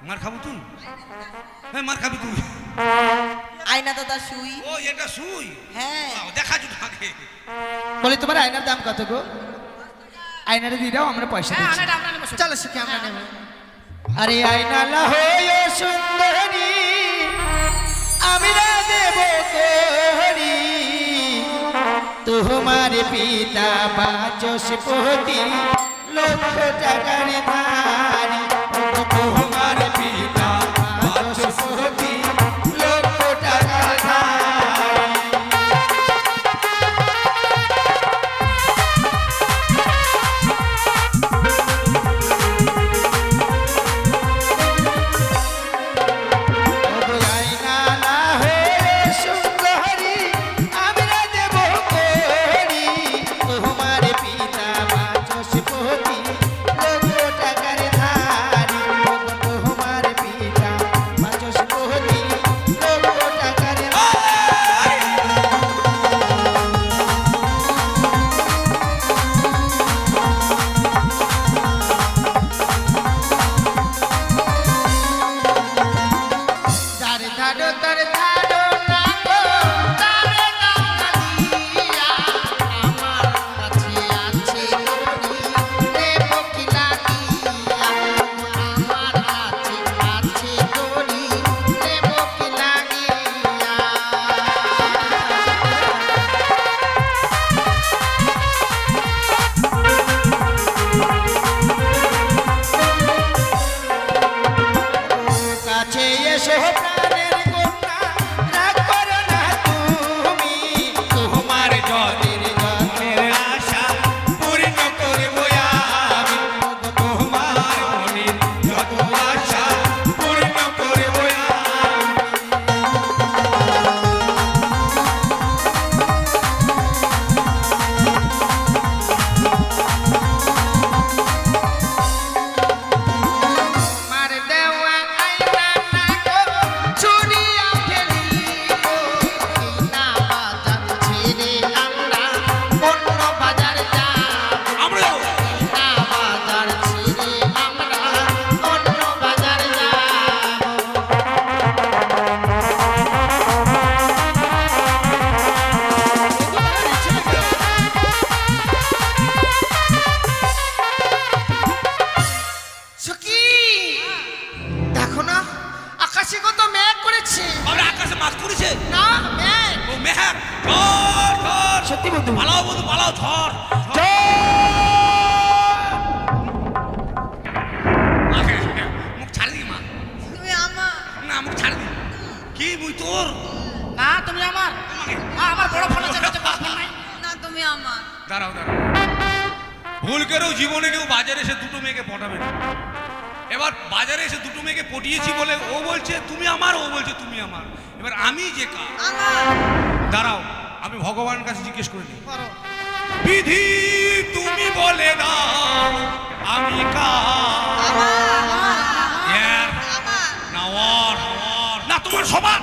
মার খাবো তুই? হ্যাঁ মার খাবি তুই। আয়না দাদা সুই। ও এটা সুই? হ্যাঁ। বাবা, দেখা জুট আগে। বলি তোমার আয়নার দাম কত গো? আয়নাটা দিয়ে দাও, আমরা পয়সা হ্যাঁ দিচ্ছি। আনাটা আমরা নেবো। চলো সখী আমরা নেব। আরে আয়না লা হয়ে সুন্দরী আমি না দেব তোরি, তোমার পিতা বাচস্পতি লক্ষ টাকার ধারি, তোমার পিতা বাচস্পতি লক্ষ টাকার ধারি। আয়না না হয়ে সুন্দরী আমি না দেব তোরি, তোমার পিতা বাচস্পতি লক্ষ টাকার ধারি, তোমার পিতা বাচস্পতি লক্ষ টাকার ধারি। দারে দাঁড়ো দারে দাঁড়ো না গো, দারে দাও না দিয়া, আমার কাছে আছে দড়ি, দেব কি লাগিয়া, আমার কাছে আছে দড়ি, দেব কি লাগিয়া। কাছে এসো প্রাণের কন্যা, রাগ করো না তুমি, তোমার জলের জলের আশা পূর্ণ করব আমি, তোমার মনের যত আশা পূর্ণ করব আমি। মার দেওয়া আয়না না গো, ছুরিয়া ফেলিব, না বাজার ছেড়ে আমরা অন্য বাজার যাব, আমরা যাবো। না বাজার ছেড়ে আমরা অন্য বাজার সখী দেখো না আকাশে কত মেঘ করেছে। আমরা আকাশে মাছ করেছে। না মেঘ, ও মেহার ঝড় ঝড়। সত্যি বন্ধু। পালাও বন্ধু পালাও, ঝড় আগে, মুখ ছাড়ি দি মা। তুমি আমার। না মুখ ছাড়ি দি। কি মুই তোর? না তুমি আমার। তোমাকে আমার বড় ফোন আছে, কাছে বড় ফোন নাই। না তুমি আমার। দাঁড়াও দাঁড়াও, ভুল করেও জীবনে কেউ বাজারে এসে দুটো মেয়েকে পটাবে না। এবার বাজারে এসে দুটো মেয়েকে পটিয়েছি বলে ও বলছে তুমি আমার, ও বলছে তুমি আমার। এবার আমি যে কার? আমার। দাঁড়াও আমি ভগবানের কাছে জিজ্ঞেস করে নিই। করো। বিধি তুমি বলে দাও আমি কার? আমার। ইয়ার, আমার। না ওর, না তোমার সবার।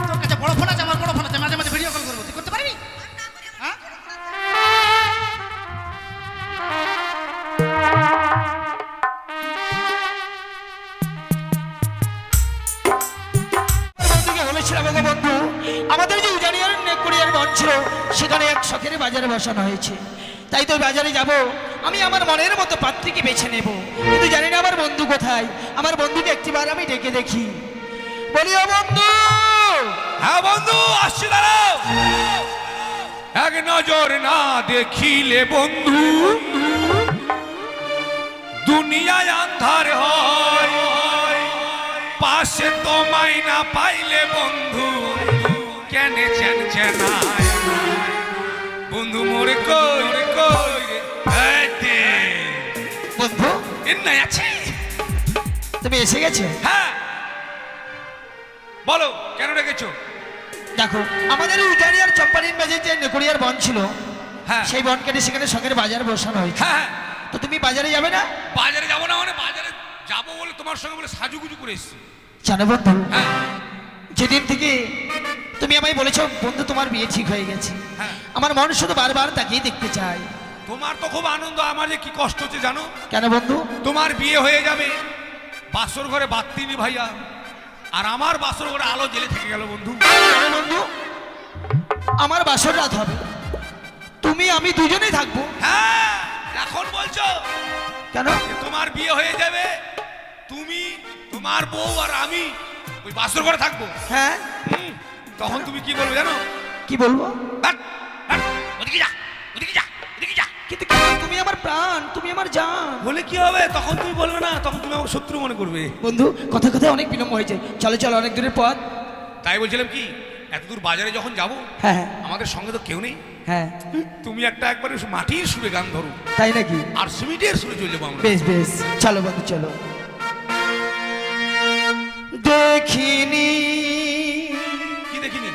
তোর কাছে বড় ফোন আছে, আমার বড় ফোন আছে, মাঝে মাঝে ভিডিও কল করবো, তুই করতে পারবি? হ্যাঁ বন্ধুকে বলেছিলাম ওগো বন্ধু, আমাদের যে উজানিয়ার নেকুড়িয়ার মন ছিল সেখানে এক শখের বাজারে বসানো হয়েছে, তাই তো বাজারে যাব। আমি আমার মনের মতো পাত্রীকে বেছে নেব, কিন্তু জানি না আমার বন্ধু কোথায়। আমার বন্ধুকে একটিবার আমি ডেকে দেখি। বলি ও বন্ধু, হ্যাঁ বন্ধু, আসছি, দাঁড়াও। এক নজর না দেখিলে বন্ধু দুনিয়ায় আন্ধার হয়, পাশে তোমায় না পাইলে বন্ধু কেন চেন চেনায়। বন্ধু মোরে কই রে কই রে, এই দে। বন্ধু এর নাই আছে। তুমি এসে গেছো? হ্যাঁ, বলো কেন রেখেছো? দেখো, আমাদের উজানি আর চম্পানির মাঝে যে নেকুড়িয়ার বন ছিল, হ্যাঁ সেই বন কেটে সেখানে শখের বাজার বসানো হয়েছে। হ্যাঁ, তো তুমি বাজারে যাবে না? বাজারে যাবো না মানে বাজারে যাবো বলে তোমার সঙ্গে বলে সাজুগুজু করে এসছি। জানো বন্ধু, হ্যাঁ যেদিন থেকে তুমি আমায় বলেছো বন্ধু তোমার বিয়ে ঠিক হয়ে গেছে, হ্যাঁ। আমার মন শুধু বারবার তাকিয়ে দেখতে চাই। তোমার তো খুব আনন্দ, আমার যে কি কষ্ট হচ্ছে জানো। কেন বন্ধু? তোমার বিয়ে হয়ে যাবে, বাসর ঘরে বাতি নি ভাইয়া, আর আমার বাসর ঘরে আলো জ্বেলে থেকে গেল বন্ধু। কেন বন্ধু? আমার বাসর রাত হবে, তুমি আমি দুজনেই থাকবো। হ্যাঁ, এখন বলছো কেন? যে তোমার বিয়ে হয়ে যাবে, তুমি তোমার বউ আর আমি ওই বাসর ঘরে থাকবো। হ্যাঁ, তখন তুমি কি বলবে জানো? কি বলবো? হাট, হাট, ওদিকে যা, ওদিকে যা, ওদিকে যা। কিন্তু কেন? তুমি আমার প্রাণ, তুমি আমার জান। বলে কি হবে? তখন তুমি বলবে না, তখন তুমি আমাকে শত্রু মনে করবে। বন্ধু, কথা কথায় অনেক বিলম্ব হয়েছে, চলো চলো, অনেক দূরের পথ। তাই বলছিলাম কি, এত দূর বাজারে যখন যাব, হ্যাঁ হ্যাঁ আমাদের সঙ্গে তো কেউ নেই। হ্যাঁ, তুমি একটা একবারে মাটির সুরে গান ধরো, তাই নাকি? আর সিমেন্টের সুরে চলে যাবো আমরা। বেশ বেশ, চলো বন্ধু চলো। দেখিনি কি দেখিনি?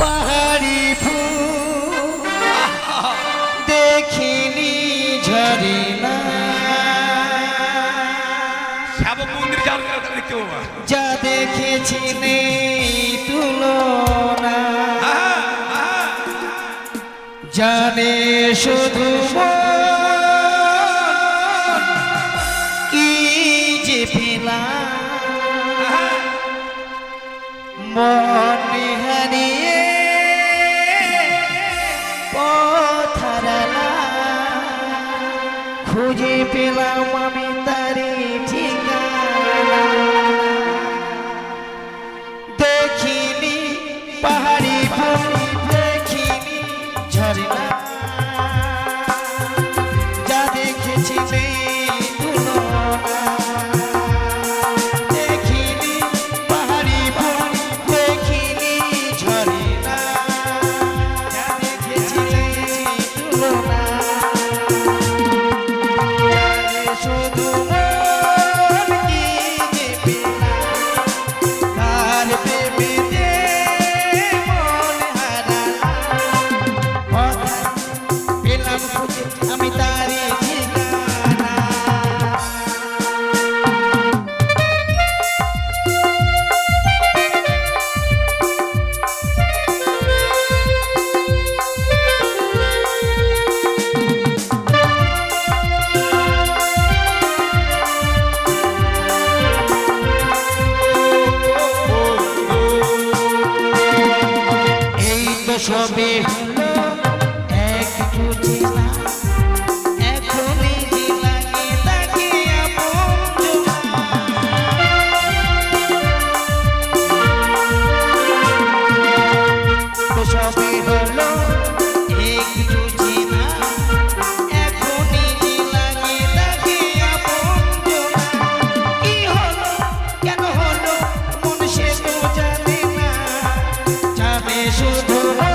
পাহাড়ি ফুল, দেখিনি ঝরিনা, শ্যাবক মন্দির যাও, দেখতে পাবো। যা দেখেছি নেই তুলনা, জানে শুধু মন কি যে পেলাম, মন হারিয়ে পথ হারালাম, খুঁজে পেলাম আমি তারি ঠিকানা। দেখিনি পাহাড়ি ফুল, দেখিনি ঝরিনা, যা দেখেছি নেই তুলনা, দেখিনি পাহাড়ি ফুল, দেখিনি ঝরিনা, যা দেখেছি নেই তুলনা, জানে শুধু মন কি যে পেলাম, তার প্রেমেতে মন হারালাম, পথ পেলাম খুঁজে আমি তারি ঠিকানা। এই তো সবে হলো একটু চেনা, এখনই যে লাগে তাকে আপন জনা। তো সবে হলো একটু চেনা, এখনই যে লাগে তাকে আপন জনা। কি হলো, কেন হলো, মন সে তো জানে না, জানে শুধু মন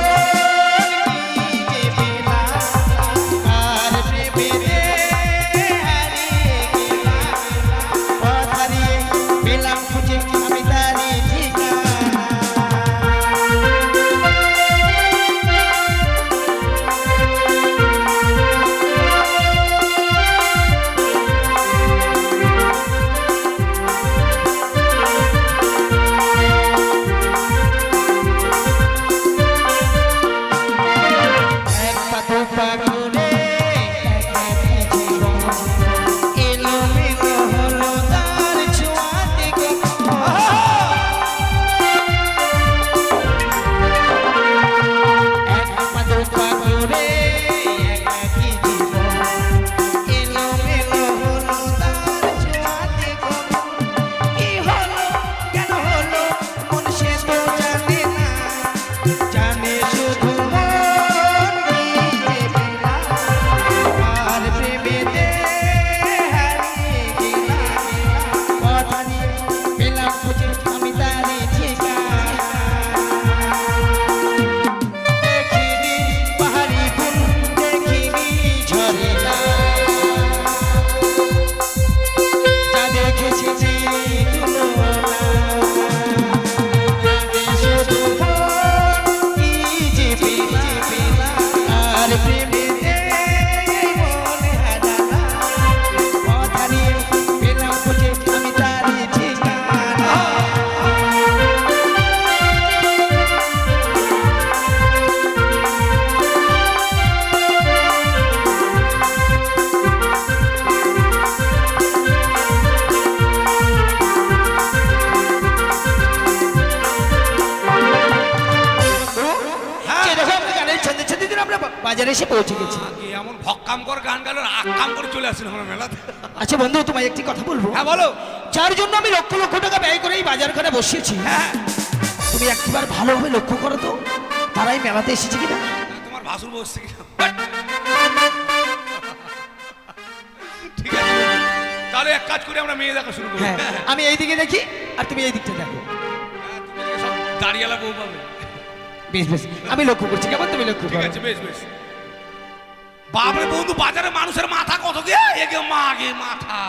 কি যে পেলাম, আর প্রেমেতে হারিয়ে গেলাম, পথ হারিয়ে পেলাম খুঁজে আমি তারি ঠিকানা। সাথে দিন আমরা বাজারে এসে পৌঁছে গেছি। আগে এমন ভক্কাম করে গান গালো আক্কাম করে চলে আসছিল আমরা মেলাতে। আচ্ছা বন্ধু, তোমায় একটি কথা বলবো। হ্যাঁ বলো। যার জন্য আমি লক্ষ লক্ষ টাকা ব্যয় করে এই বাজারখানে বসিয়েছি, হ্যাঁ তুমি একবার ভালোভাবে লক্ষ্য করো তো তারাই মেলাতে এসেছে কিনা। তোমার ভাসুর বসছে কি? ঠিক আছে, তাহলে এক কাজ করে আমরা মেয়ে দেখা শুরু করি। হ্যাঁ, আমি এই দিকে দেখি আর তুমি এই দিকটা দেখো। হ্যাঁ, তুমি দেখে সব দাঁড়িয়ালা বউ পাবে। বেশ বেশ, আমি লক্ষ্য করছি, কেমন তুমি লক্ষ্য ঠিক করো। আছে, বেশ বেশ। বাপরে বন্ধু, বাজারে মানুষের মাথা কত গে এগে মা গে মাথা।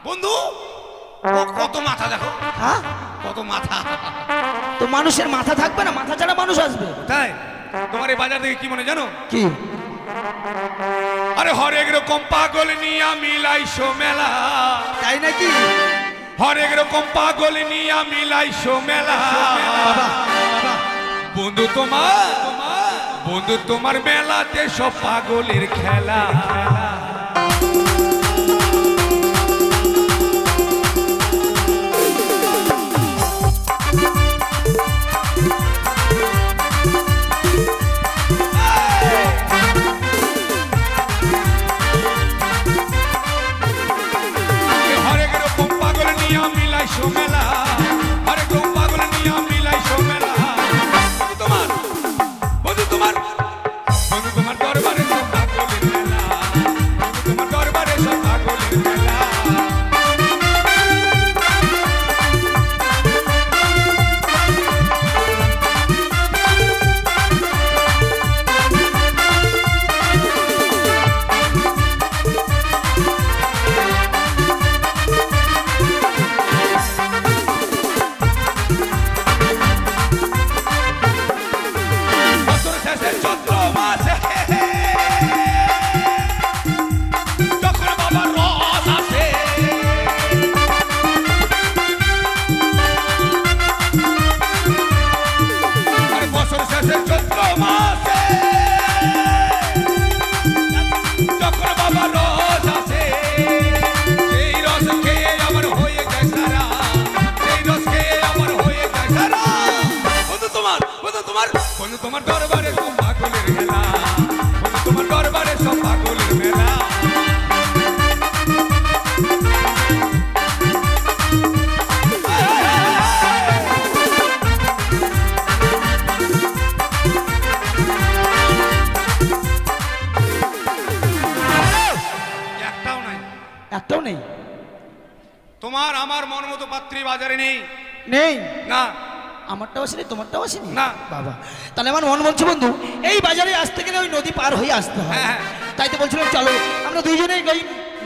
বন্ধু কত মাথা দেখো, হ্যাঁ, কত মাথা। তো মানুষের মাথা থাকবে না, মাথা ছাড়া মানুষ আসবে। তাই তোমার এই বাজার থেকে কি মনে জানো? কি? আরে হরেক রকম পাগল নিয়া মিলাইছো মেলা, তাই নাকি? হরেক রকম পাগল নিয়া মিলাইছো মেলা। বন্ধু তোমার মেলাতে সব পাগলের খেলা। হরেক রকম পাগল নিয়া মিলাইছো মেলা, হরেক রকম পাগল নিয়া মিলাইছো মেলা। বন্ধু তোমার দরবারে সব পাগলের মেলা, বন্ধু তোমার দরবারে সব পাগলের মেলা। বছর শেষে চৈত্র মাসে যখন বাবার রথ আসে, আর বছর শেষে চৈত্র মাসে যখন বাবার রথ আসে, সেই রস খেয়ে আমার হয়ে যায় সারা, সেই রস খেয়ে আমার হয়ে যায় সারা। বন্ধু তোমার দরবারে সব পাগলের মেলা, বন্ধু তোমার দরবারে সব পাগলের মেলা। একটাও নাই, একটাও নেই। তোমার আমার মন মতো পাত্রী বাজারে নেই। নেই? না, আমারটাও আসেনি, তোমারটাও আসেনি? না। বাবা, তাহলে আমার মন বলছে বন্ধু এই বাজারে আসতে গেলে ওই নদী পার হয়ে আসতে হয়। হ্যাঁ, হ্যাঁ। তাই তো বলছিলাম চলো আমরা দুইজনেই ওই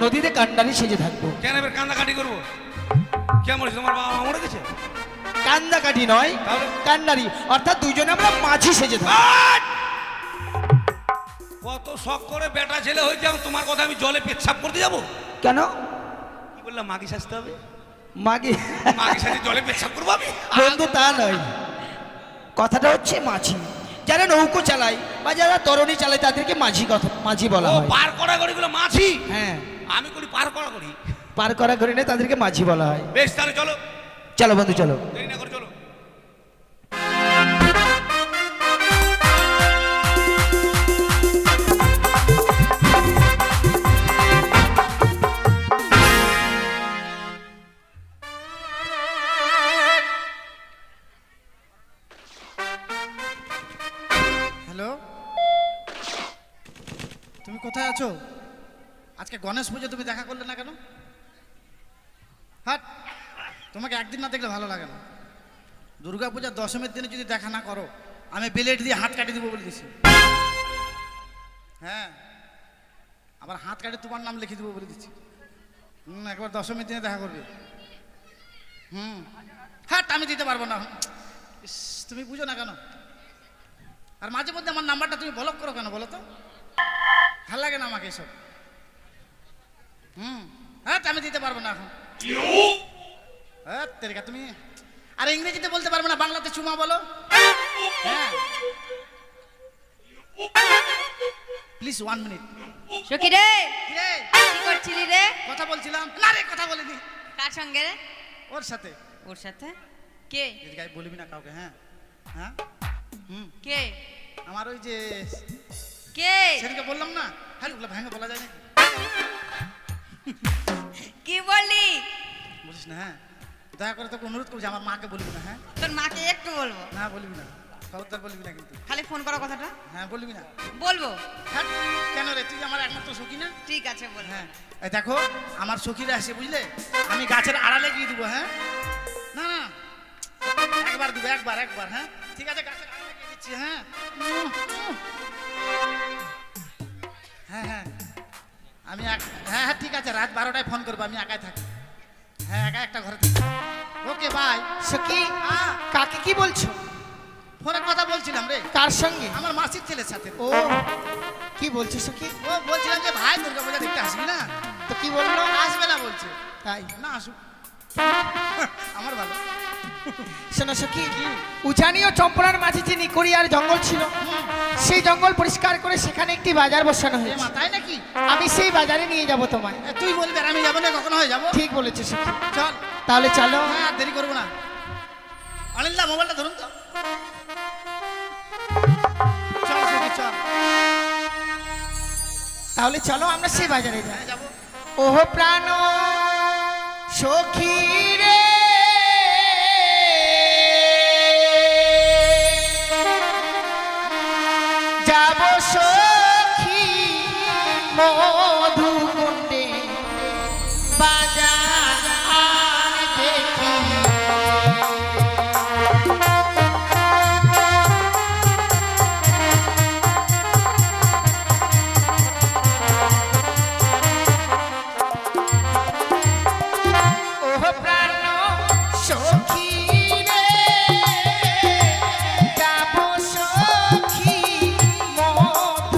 নদীতে কান্ডারি সেজে থাকবো। কেন এবার কান্দাকাটি করবো? কেমন তোমার বাবা মা মরে গেছে? কান্দা কাটি নয়, তাহলে? কান্ডারি, অর্থাৎ দুইজনে আমরা মাঝি সেজে থাকবো। আট! কত শখ করে বেটা ছেলে হয়েছে, তোমার কথা আমি জলে পেচ্ছাপ করতে যাবো? কেন? কি বললাম, মাগি সাজতে হবে? মাগে মাগি সাজে জলে পেচ্ছাপ করবো আমি? বন্ধু তা নয়, কথাটা হচ্ছে মাঝি। যারা নৌকো চালায় বা যারা তরণী চালায় তাদেরকে মাঝি বলা ও হয়। পার করা গড়িগুলো মাছি, হ্যাঁ, আমি করি পার করা করি। পার করা ঘরে নেই তাদেরকে মাঝি বলা হয়। বেশ, তাহলে চলো, চলো বন্ধু চলো। দেরি না করে চলো। হ্যালো, তুমি কোথায় আছো? আজকে গণেশ পুজো তুমি দেখা করলে না কেন? হাট, তোমাকে একদিন না দেখলে ভালো লাগে না। দুর্গা পূজার দশমীর দিনে যদি দেখা না করো, আমি ব্লেড দিয়ে হাত কাটি দেবো বলে দিছি। হ্যাঁ, আবার হাত কাটে তোমার নাম লিখে দেবো বলে দিচ্ছি। একবার দশমীর দিনে দেখা করবে। হাট, আমি দিতে পারবো না। ইস, তুমি বুঝো না কেন? আর মাঝে মধ্যে আমার নাম্বারটা তুমি ব্লক করো কেন বলো তো? ভাল লাগে না আমাকে এসব। হ্যাঁ, আমি দিতে পারবো না এখন। হ্যাঁ তেরিকা, তুমি আর ইংরেজিতে বলতে পারবে না, বাংলাতে চুমা বলো। হ্যাঁ, প্লিজ 1 মিনিট। সখী রে, রে, কি করছিলি রে? কথা বলছিলাম। না রে, কথা বলিনি। কার সঙ্গে রে? ওর সাথে। ওর সাথে? কে? এদিকে আয়, বলবি না কাউকে। হ্যাঁ হ্যাঁ, কে? আমার ওই যে কে সেদিকে বললাম না, হ্যাঁ ওগুলো ভেঙে বলা যায় না, কি বললি? বলিস না হ্যাঁ, দয়া করে তোকে অনুরোধ করছি আমার মাকে বলবি না, হ্যাঁ তোর মাকে একটু বলবো, না বলবি না, খবরদার বলবি না কিন্তু, খালি ফোন করা কথাটা হ্যাঁ বলবি না, বলবো। হ্যাঁ কেন রে, তুই আমার একমাত্র সখী না, ঠিক আছে বলবো। হ্যাঁ এই দেখো আমার সখীরা আসে বুঝলে, আমি গাছের আড়ালে গিয়ে দিব, হ্যাঁ না না একবার দিব, একবার একবার, হ্যাঁ ঠিক আছে গাছের আড়ালে গিয়ে দিচ্ছি, হ্যাঁ হ্যাঁ হ্যাঁ আমি হ্যাঁ হ্যাঁ ঠিক আছে, রাত 12টায় ফোন করবো, আমি একাই থাকি, হ্যাঁ একা একটা ঘরে থাকি, ওকে বাই। সখী কাকে কি বলছো? ফোনে কথা বলছিলাম রে, কার সঙ্গে? আমার মাসির ছেলের সাথে। ও কি বলছো সখী? ও বলছিলাম যে ভাই দুর্গা পূজা দেখতে আসবি না, তো কি বললো? আসবে না বলছে, তাই না আসুক আমার ভালো। শোনো সখী, উজানি ও চম্পলার মাঝে যে নিকড়িয়ার জঙ্গল ছিল, সেই জঙ্গল পরিষ্কার করে সেখানে একটি বাজার বসানো এ হয়েছে। মা তাই নাকি? আমি সেই বাজারে নিয়ে যাব তোমায়। এ, তুই বলবি আর আমি যাবো না, কখনো হয়ে যাবো। ঠিক বলেছো সখী, চল তাহলে চলো। হ্যাঁ আর দেরি করবো না। অনিলদা মোবাইলটা ধরুন তো, চল সখী, চল তাহলে চলো আমরা সেই বাজারে যাই। হ্যাঁ যাবো। ওহ প্রাণ সখী রে, যাব সখী মধুকুণ্ডে বাজার আর দেখি। ওহ প্রাণ সখী রে, যাব সখী মধুকুণ্ডে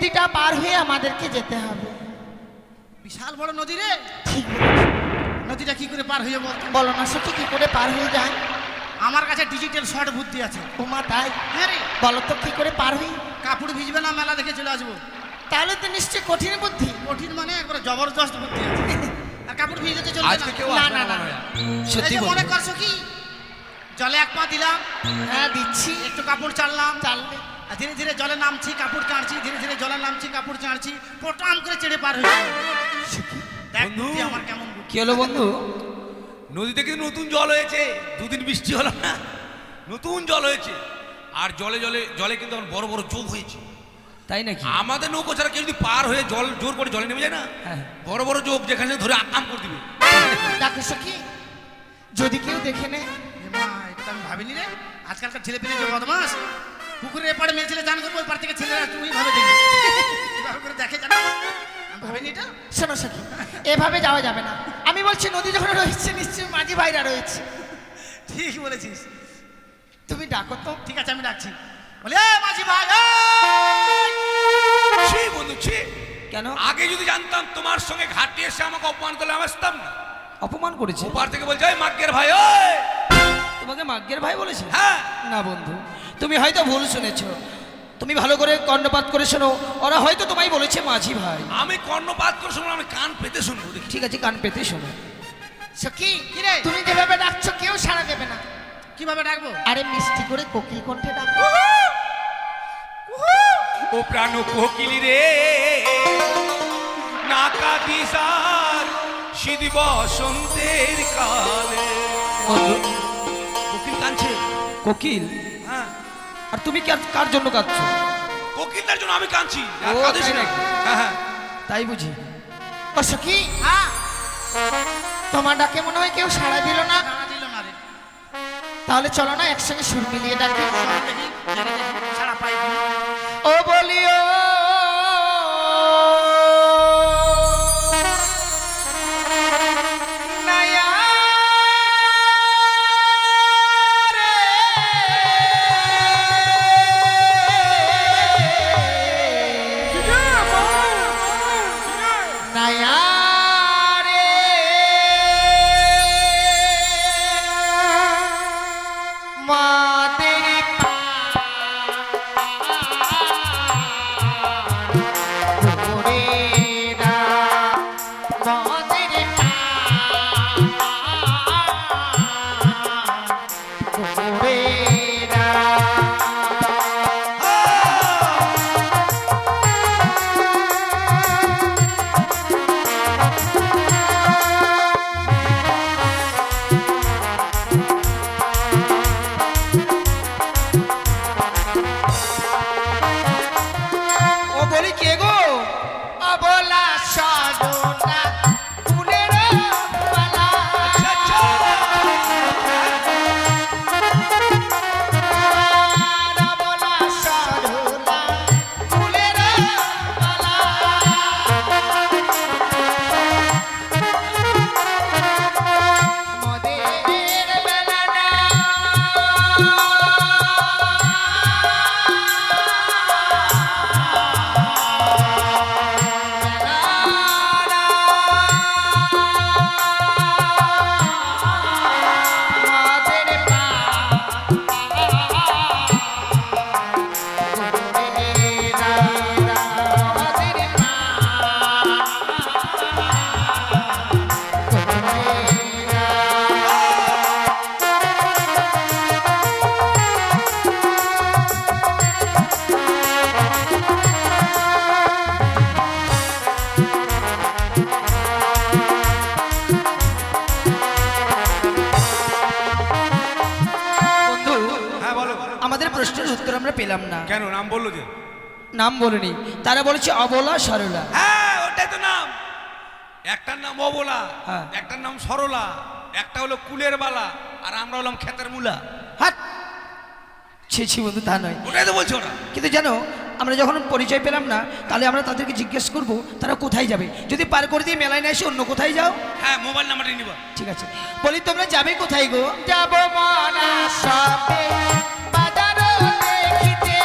নদীটা পার হয়ে আমাদেরকে যেতে হবে। বিশাল বড় নদী রে, ঠিক বলেছো। নদীটা কি করে পার হয়ে বলতো? বলো না সখী কি করে পার হয়ে যায়? আমার কাছে ডিজিটাল শর্ট বুদ্ধি আছে। উমা তাই? হ্যাঁ রে, বলো তো কি করে পার হই? কাপড় ভিজবে না, মেলা দেখে চলে আসবো। তাহলে তো নিশ্চয় কঠিন বুদ্ধি। কঠিন মানে একবার জবরদস্ত বুদ্ধি আছে। আর কাপড় ভিজতে চলবে আজকে কেউ না। আসবে না, না না, মনে হয়। এই সত্যি যে বলছো। মনে করছো কি, জলে এক পা দিলাম, হ্যাঁ দিচ্ছি। একটু কাপড় চাললাম, চাললে আর ধীরে ধীরে জলে নামছি, কাপড় চাঁড়ছি, ধীরে ধীরে জলে নামছি, কাপড় চাঁড়ছি, পোটাম করে চেড়ে পার হয়ে যাবো। দেখ বন্ধু। বুদ্ধি আমার কেমন বুদ্ধি। কি হলো বন্ধু? নদীতে কিন্তু নতুন জল হয়েছে, দুদিন বৃষ্টি হলো না, নতুন জল হয়েছে। আর জলে জলে জলে কিন্তু এখন বড় বড় যোগ হয়েছে। তাই নাকি? আমাদের নৌকো ছাড়া কেউ যদি পার হয়ে জল জোর করে জলে নেমে যায় না, হ্যাঁ। বড় বড় যোগ যেখানে ধরে আকাম করে দিবে। দেখো সখী যদি কেউ দেখে নে। এ মা, এটা তো আমি ভাবিনি রে। আজকালকার ছেলে পেলে যে বদমাস, পুকুরের এপারে মেয়ে ছেলে চান করবো, ওই পার থেকে ছেলেরা তুই ভাবে দেখবি, কিভাবে করে দেখে জানো, আমি ভাবিনি এটা। শোনো সখী এভাবে যাওয়া যাবে না। আমি বলছি নদী যখন রয়েছে নিশ্চয়ই মাঝি ভাইরা রয়েছে। ঠিক বলেছিস। তুমি ডাকো তো। ঠিক আছে, আমি ডাকছি। বলে এ মাঝি ভাই, ছি বন্ধু ছি। কেন? আগে যদি জানতাম তোমার সঙ্গে ঘাটে এসে আমাকে অপমান করলে আমি আসতাম না। অপমান করেছে? ওপার থেকে বলছে ওই মাগ্গের ভাই ওই। তোমাকে মাগ্গের ভাই বলেছে? হ্যাঁ, না বন্ধু, তুমি হয়তো ভুল শুনেছো। তুমি ভালো করে কর্ণপাত করে শোনো, ওরা হয়তো তোমায় বলেছে মাঝি ভাই। আমি কর্ণপাত করে শুনবো, আমি কান পেতে শুনবো। দেখি ঠিক আছে, কান পেতে শোনো। সখী কি রে? তুমি যেভাবে ডাকছো কেউ সাড়া দেবে না। কিভাবে ডাকবো? আরে মিষ্টি করে কোকিল কণ্ঠে ডাকো। ও প্রাণ কোকিলি রে, নাকা দিশার শীত বসন্তের কালে। কোকিল কাঁদছে। কোকিল? হ্যাঁ, আর তুমি কার জন্য কাঁদছো? কোকিলটার জন্য আমি কাঁদছি। আর ও, কাঁদিস তাই না। নাকি? হ্যাঁ হ্যাঁ। তাই বুঝি? ও সখী হ্যাঁ, তোমার ডাকে মনে হয় কেউ সাড়া দিল না। সাড়া দিল না রে। তাহলে চলো না একসঙ্গে সুর মিলিয়ে ডাকি। চল দেখি, দেখি, দেখি, সাড়া পাই কি। ও বলিও নায়া রে, নায়া রে, মাদের ও বলি কে গো? অবলা সাধনা ফুলের মালা। আচ্ছা আচ্ছা। অবলা সাধনা ফুলের মালা। মদের বেলা না বন্ধু, হ্যাঁ বলো। আমাদের প্রশ্নের উত্তর আমরা পেলাম না। কেন নাম বললো যে? নাম বলিনি, তারা বলেছে অবলা সরলা। হ্যাঁ, ওটাই তো নাম। একটার নাম অবলা, হ্যাঁ। একটার নাম সরলা, একটা হলো কুলের বালা, আর আমরা হলাম ক্ষেতের মূলা। হাট! ছি ছি বন্ধু, তা নয়। ওটাই তো বলছো ওরা। কিন্তু জানো, আমরা যখন পরিচয় পেলাম না, তাহলে আমরা তাদেরকে জিজ্ঞেস করব তারা কোথায় যাবে। যদি পার করে দিয়ে মেলায় না এসে অন্য কোথায় যাও। হ্যাঁ, মোবাইল নাম্বারটা নিবা। ঠিক আছে, বলি তোমরা যাবে কোথায় গো? যাব মনা সবে বাজার দেখিতে।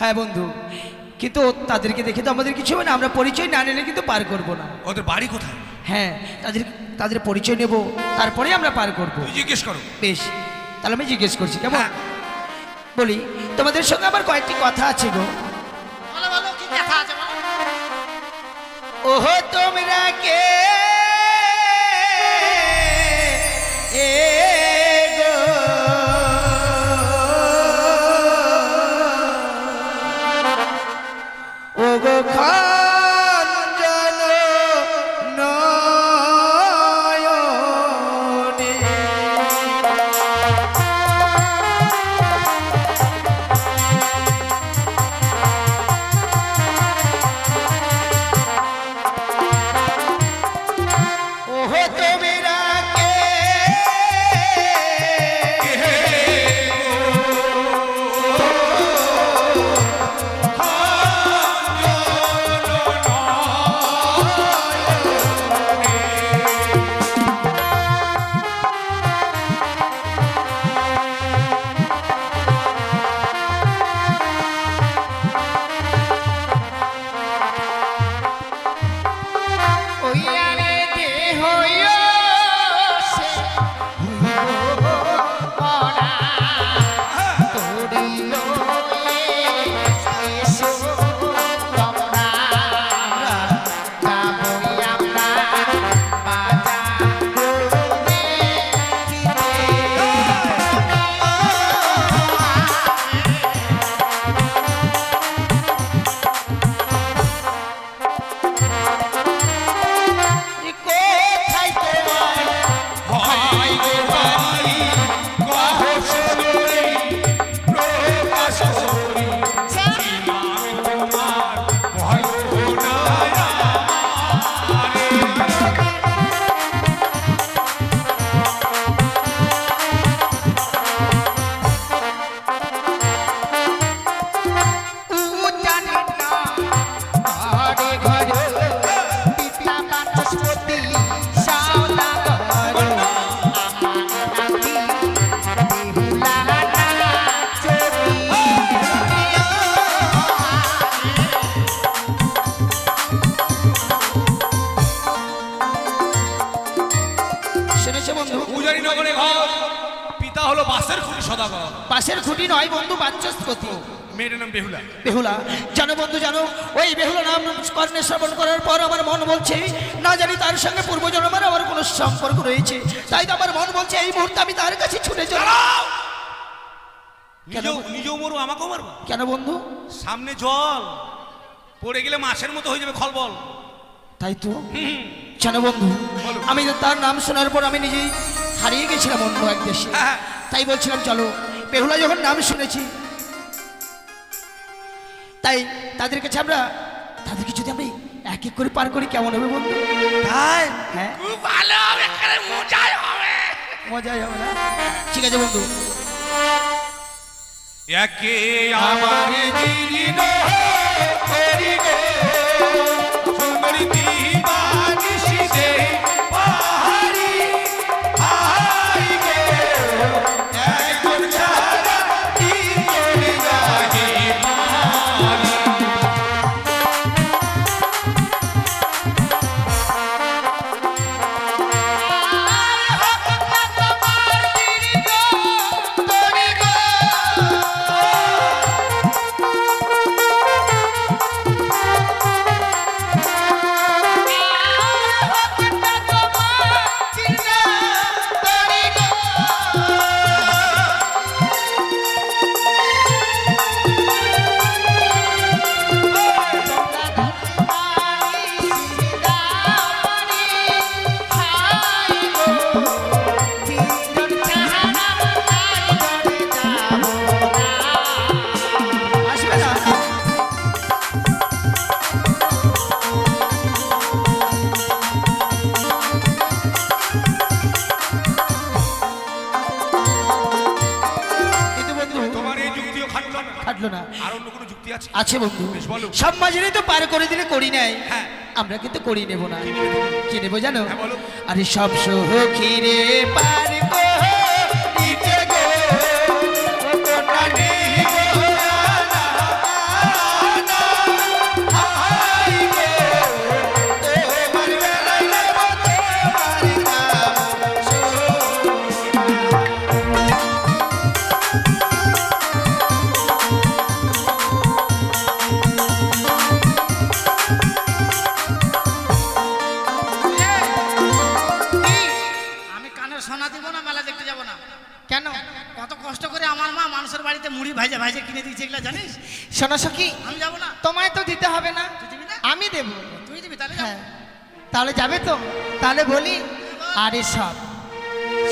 হ্যাঁ বন্ধু, কিন্তু তাদেরকে দেখে তো আমাদের কিছু হবে না, আমরা পরিচয় না নিলে কিন্তু পার করব না। ওদের বাড়ি কোথায় হ্যাঁ, তাদের পরিচয় নেব, তারপরে আমরা পার করব। তুই জিজ্ঞেস করো। বেশ, তাহলে আমি জিজ্ঞেস করছি কেমন? হ্যাঁ। বলি, তোমাদের সঙ্গে আমার কয়েকটি কথা আছে গো। বলো বলো, কি কথা আছে বলো। ওহো তোমরা কে এ গো, ও গো খঞ্জন নয়নে, ওহো তোমরা কে ওই আরে দেহ সে হইব পড়া, তোরিল এসো তোমরা, যাবই আমরা বাজার কোথায় তোমার হয় গো বাড়ি, কহ সুন্দরী, প্রকাশ করি, আমি তোমার ভয় না। উজানে না ঘরে ঘরে পিতা বাচস্পতি সওদাগর, আমার নাতি বেহুলা চোরি। শুনেছো বন্ধু? পূজারী নগরে ঘর, পিতা হলো বাসের খুঁটি সদাগর, পাশের খুঁটি নয় বন্ধু, বাচস্পতি। মেয়ের নাম বেহুলা। বেহুলা, জানো বন্ধু জানো, ওই বেহুলা নাম কর্ণে শ্রবণ করার পর আমার মন বলছে না জানি তার সঙ্গে পূর্বজন্মের আমার কোনো সম্পর্ক রয়েছে, তাই তো আমার মন বলছে এই মুহূর্তে আমি তার কাছে ছুটে যাব। কেন? নিজেও মরু, আমাকেও মারবা? কেন বন্ধু? সামনে জল, পড়ে গেলে মাছের মতো হয়ে যাবে খলবল। তাই তো জানো বন্ধু, আমি তো তার নাম শোনার পর আমি নিজেই হারিয়ে গেছিলাম অন্য এক দেশে, হ্যাঁ। তাই বলছিলাম চলো বেহুলা যখন নাম শুনেছি, তাই তাদের কাছে তাদেরকে যদি আমি এক এক করে পার করি কেমন হবে বন্ধু? তাই হ্যাঁ, খুব ভালো হবে, এখানে মজাই হবে। মজাই হবে না? ঠিক আছে বন্ধু। একে আমার দিন করি গো, সুন্দরী দিবানিশি দে পাহাড়ি, হাই গো, একজন ছাড়া কি করে যাহি পারি। আসবে না? কিন্তু বন্ধু তোমার এই যুক্তিও খাটলো না। খাটলো না। আর অন্য কোনো যুক্তি আছে? আছে বন্ধু, বেশ বলো। সব মাঝেই তো পার করে দিলে করি নাই, হ্যাঁ। আমরা কিন্তু করি নেব না। কি নেব জানো? হ্যাঁ, বলো। আরে সব সখীরে পার করিতে গো, ও কোনা নেই গো, মানুষের বাড়িতে মুড়ি ভাজা ভাজা কিনে দিয়েছে, এগুলা জানিস? শোনো সখী, আমি যাবো না। তোমায় তো দিতে হবে না, তুই দিবি না? আমি দেব। তুই দিবি তাহলে যাবো। হ্যাঁ, তাহলে যাবে তো? তাহলে বলি, আরে সব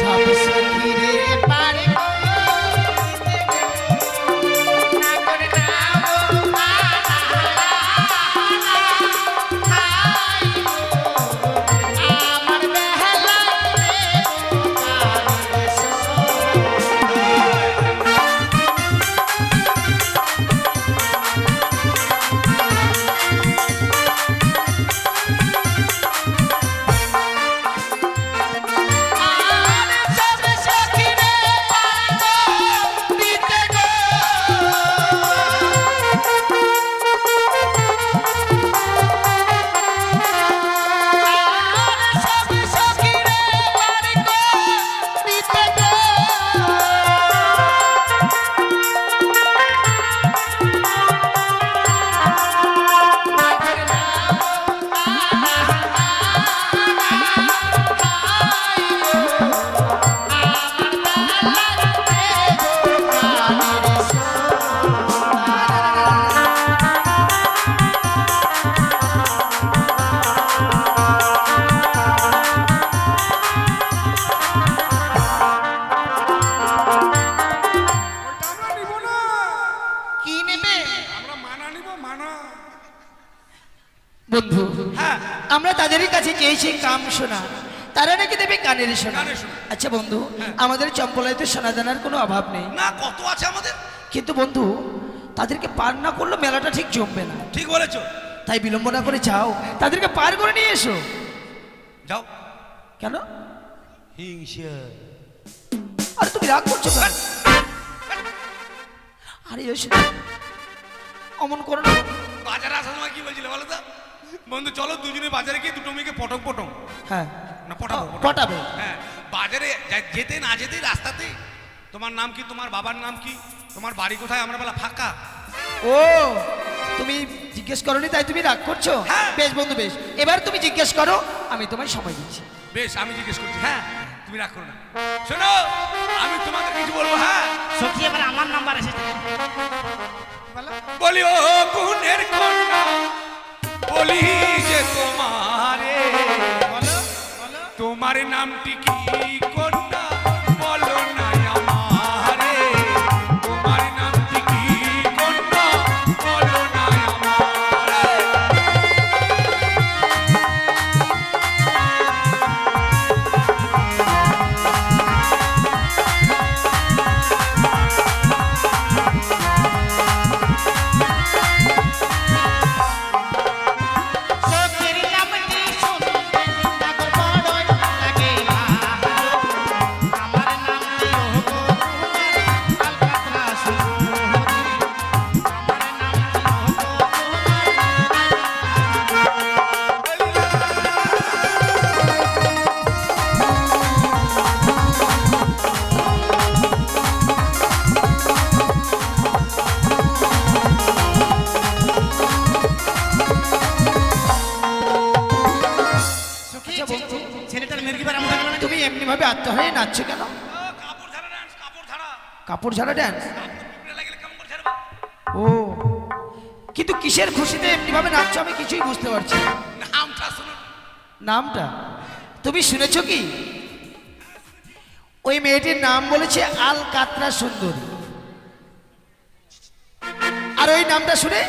সব সখী রে পারে গো, না করে নাও আমার বেহালা কি নেবে? আমরা মানা নিব, মানা। বন্ধু, হ্যাঁ, আমরা তাদেরই কাছে চেয়েছি কাম শোনা, তারা নাকি দেবে কানের শোনা। কানের শোনা। আচ্ছা বন্ধু, আমাদের চম্পলায় তো সোনাদানার কোনো অভাব নেই, না কত আছে আমাদের। কিন্তু বন্ধু তাদেরকে পার না করলে মেলাটা ঠিক জমবে না। ঠিক বলেছো, তাই বিলম্ব না করে যাও, তাদেরকে পার করে নিয়ে এসো। যাও। কেন? হিংসা। আরে তুমি রাগ করছো কেন? আরে এসো, অমন করো না। বাজারে আসার সময় কি বলছিলে বলো তো? বন্ধু চলো দুজনে বাজারে গিয়ে দুটো মেয়েকে পটং পটং হ্যাঁ, না পটাবো, পটাবো। পটাবে। হ্যাঁ, বাজারে যেতে না যেতেই রাস্তাতে তোমার নাম কি, তোমার বাবার নাম কি, তোমার বাড়ি কোথায়, আমরা বলা ফাঁকা। ও, তুমি জিজ্ঞেস করনি তাই তুমি রাগ করছো? হ্যাঁ। বেশ বন্ধু বেশ, এবার তুমি জিজ্ঞেস করো, আমি তোমায় সময় দিচ্ছি। বেশ, আমি জিজ্ঞেস করছি। হ্যাঁ, তুমি রাগ করো না। শোনো, আমি তোমাদের কিছু বলবো। হ্যাঁ, সখী এবার আমার নাম্বার এসেছে। বলো। বলি ও গুণের কন্যা, বলি যে তোমারে, বলো বলো। তোমার নামটি কি কন্যা, বলো না আমারে। তোমার নামটি কি কন্যা, বলো না আমারে। সখীর নামটি শুনতে তাকে বড়ই লাগে ভালো। আমার নামটি ওগো তোমার আলকাতরা সুন্দরী। আমার নামটি সখী, ছেলেটার মির্গিবার এমন হয়ে গেল না? তুমি এমনি ভাবে আত্মহারা নাচছো কেন? কাপড় ঝাড়া ডান্স, কাপড় ঝাড়া। কাপড় ঝাড়া ড্যান্স? কাপড় পিঁপড়ে লাগলে কেমন করে ঝাড়বা? ও, কিন্তু কিসের খুশিতে এমনি ভাবে নাচছো আমি কিছুই বুঝতে পারছি না। নামটা শুনুন। নামটা তুমি শুনেছো কি? ওই মেয়েটির নাম বলেছে আল কাতরা সুন্দরী, আর ওই নামটা শুনে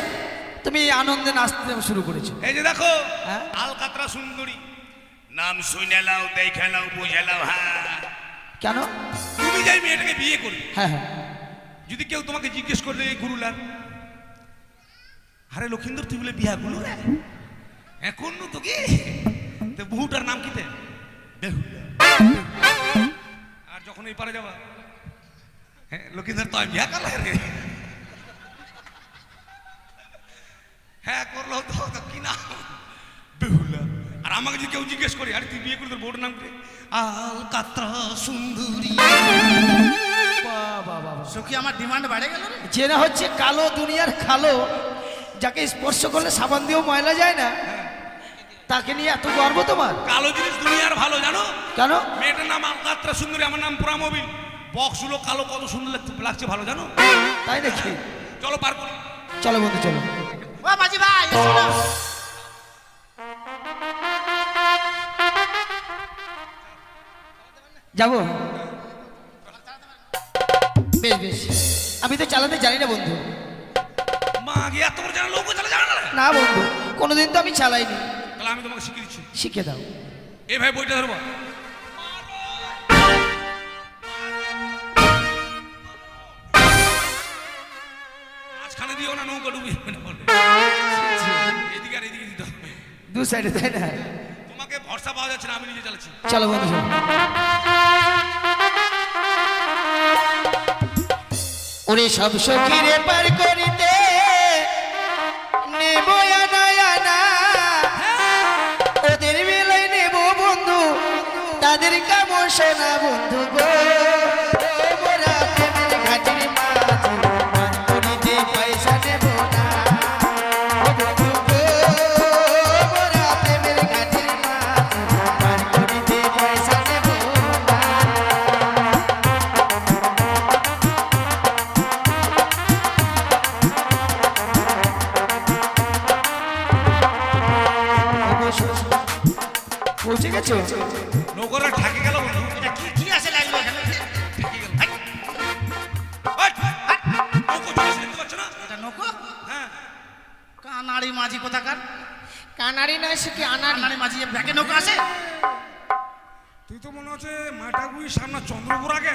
তুমি আনন্দে নাচতে শুরু করেছো। এই যে দেখো, হ্যাঁ? আলকাতরা সুন্দরী নাম শুনে নাও, দেখে নাও, বুঝে নাও। হ্যাঁ, কেন? তুমি যাই মেয়েটাকে বিয়ে করবে, হ্যাঁ হ্যাঁ, যদি কেউ তোমাকে জিজ্ঞেস করবে এই গুরুলাল, আরে লক্ষিন্দর তুই বলে বিয়া গুলো রে এখন তো কি, তো বহুটার নাম কিতে বেহুলা। আর যখন এই পারে যাবা, হ্যাঁ লক্ষিন্দর তো বিয়া কালা রে। হ্যাঁ করলো তো কি না বেহুলা। আর আমাকে যদি কেউ জিজ্ঞেস করে আরে তুই বিয়ে করলি তোর বউটার নাম কি, আল কাতরা সুন্দরী। সখী আমার ডিমান্ড বেড়ে গেল রে। জেনা হচ্ছে কালো দুনিয়ার কালো, যাকে স্পর্শ করলে সাবান দিয়েও ময়লা যায় না, তাকে নিয়ে এত গর্ব তোমার? কালো জিনিস দুনিয়ার ভালো জানো? কেন? মেয়েটার নাম আলকাতরা সুন্দরী, আমার নাম পুরামবিল। বক্সগুলো কালো কত সুন্দর লাগছে ভালো জানো। তাই নাকি? চলো পার করি। চলো বন্ধু চলো। ও মাঝি ভাই এসো না। যাবো? বেশ বেশ, আমি তো চালাতে জানি না বন্ধু। মা আগে এত করে জানা লোক চালা জানা না। না বন্ধু, কোনোদিন তো আমি চালাইনি। তাহলে আমি তোমাকে শিখিয়ে দিচ্ছি। শিখে দাও। এ ভাই বইটা ধরবো। মাঝখানে দিও না, নৌকা ডুবি যাবে না বলে। এদিকে আর এদিকে দিতে হবে। দু সাইডে, তাই না? তোমাকে ভরসা পাওয়া যাচ্ছে না, আমি নিজে চালাচ্ছি। চলো বন্ধু চলো। ওরে সব সখীরে পার করিতে নেব আনা আনা, ওদের বেলায় নেব বন্ধু তাদের কামো শোনা বন্ধু গো। ও মোরা প্রেমের ঘাটির মাঝি, মান করিতে পয়সা নেব না। ও বন্ধু গো, মোরা প্রেমের ঘাটির মাঝি, মান করিতে পয়সা নেব না। পৌঁছে গেছো? নৌকাটা ঠাকে গেল বন্ধু। এটা কি কি আছে লাগলো এখানে? ঠাকে গেল। ওই, নৌকো চলে এসে দেখতে পাচ্ছ না? এটা নৌকো? হ্যাঁ। কানাড়ি মাঝি কোথাকার? কানাড়ি নয়, সে কি আনাড়ি। কানাড়ি মাঝি ব্যাকে নৌকো আছে? তুই তো মনে হচ্ছে মাটাগুই সামনে চন্দ্রপুর আগে।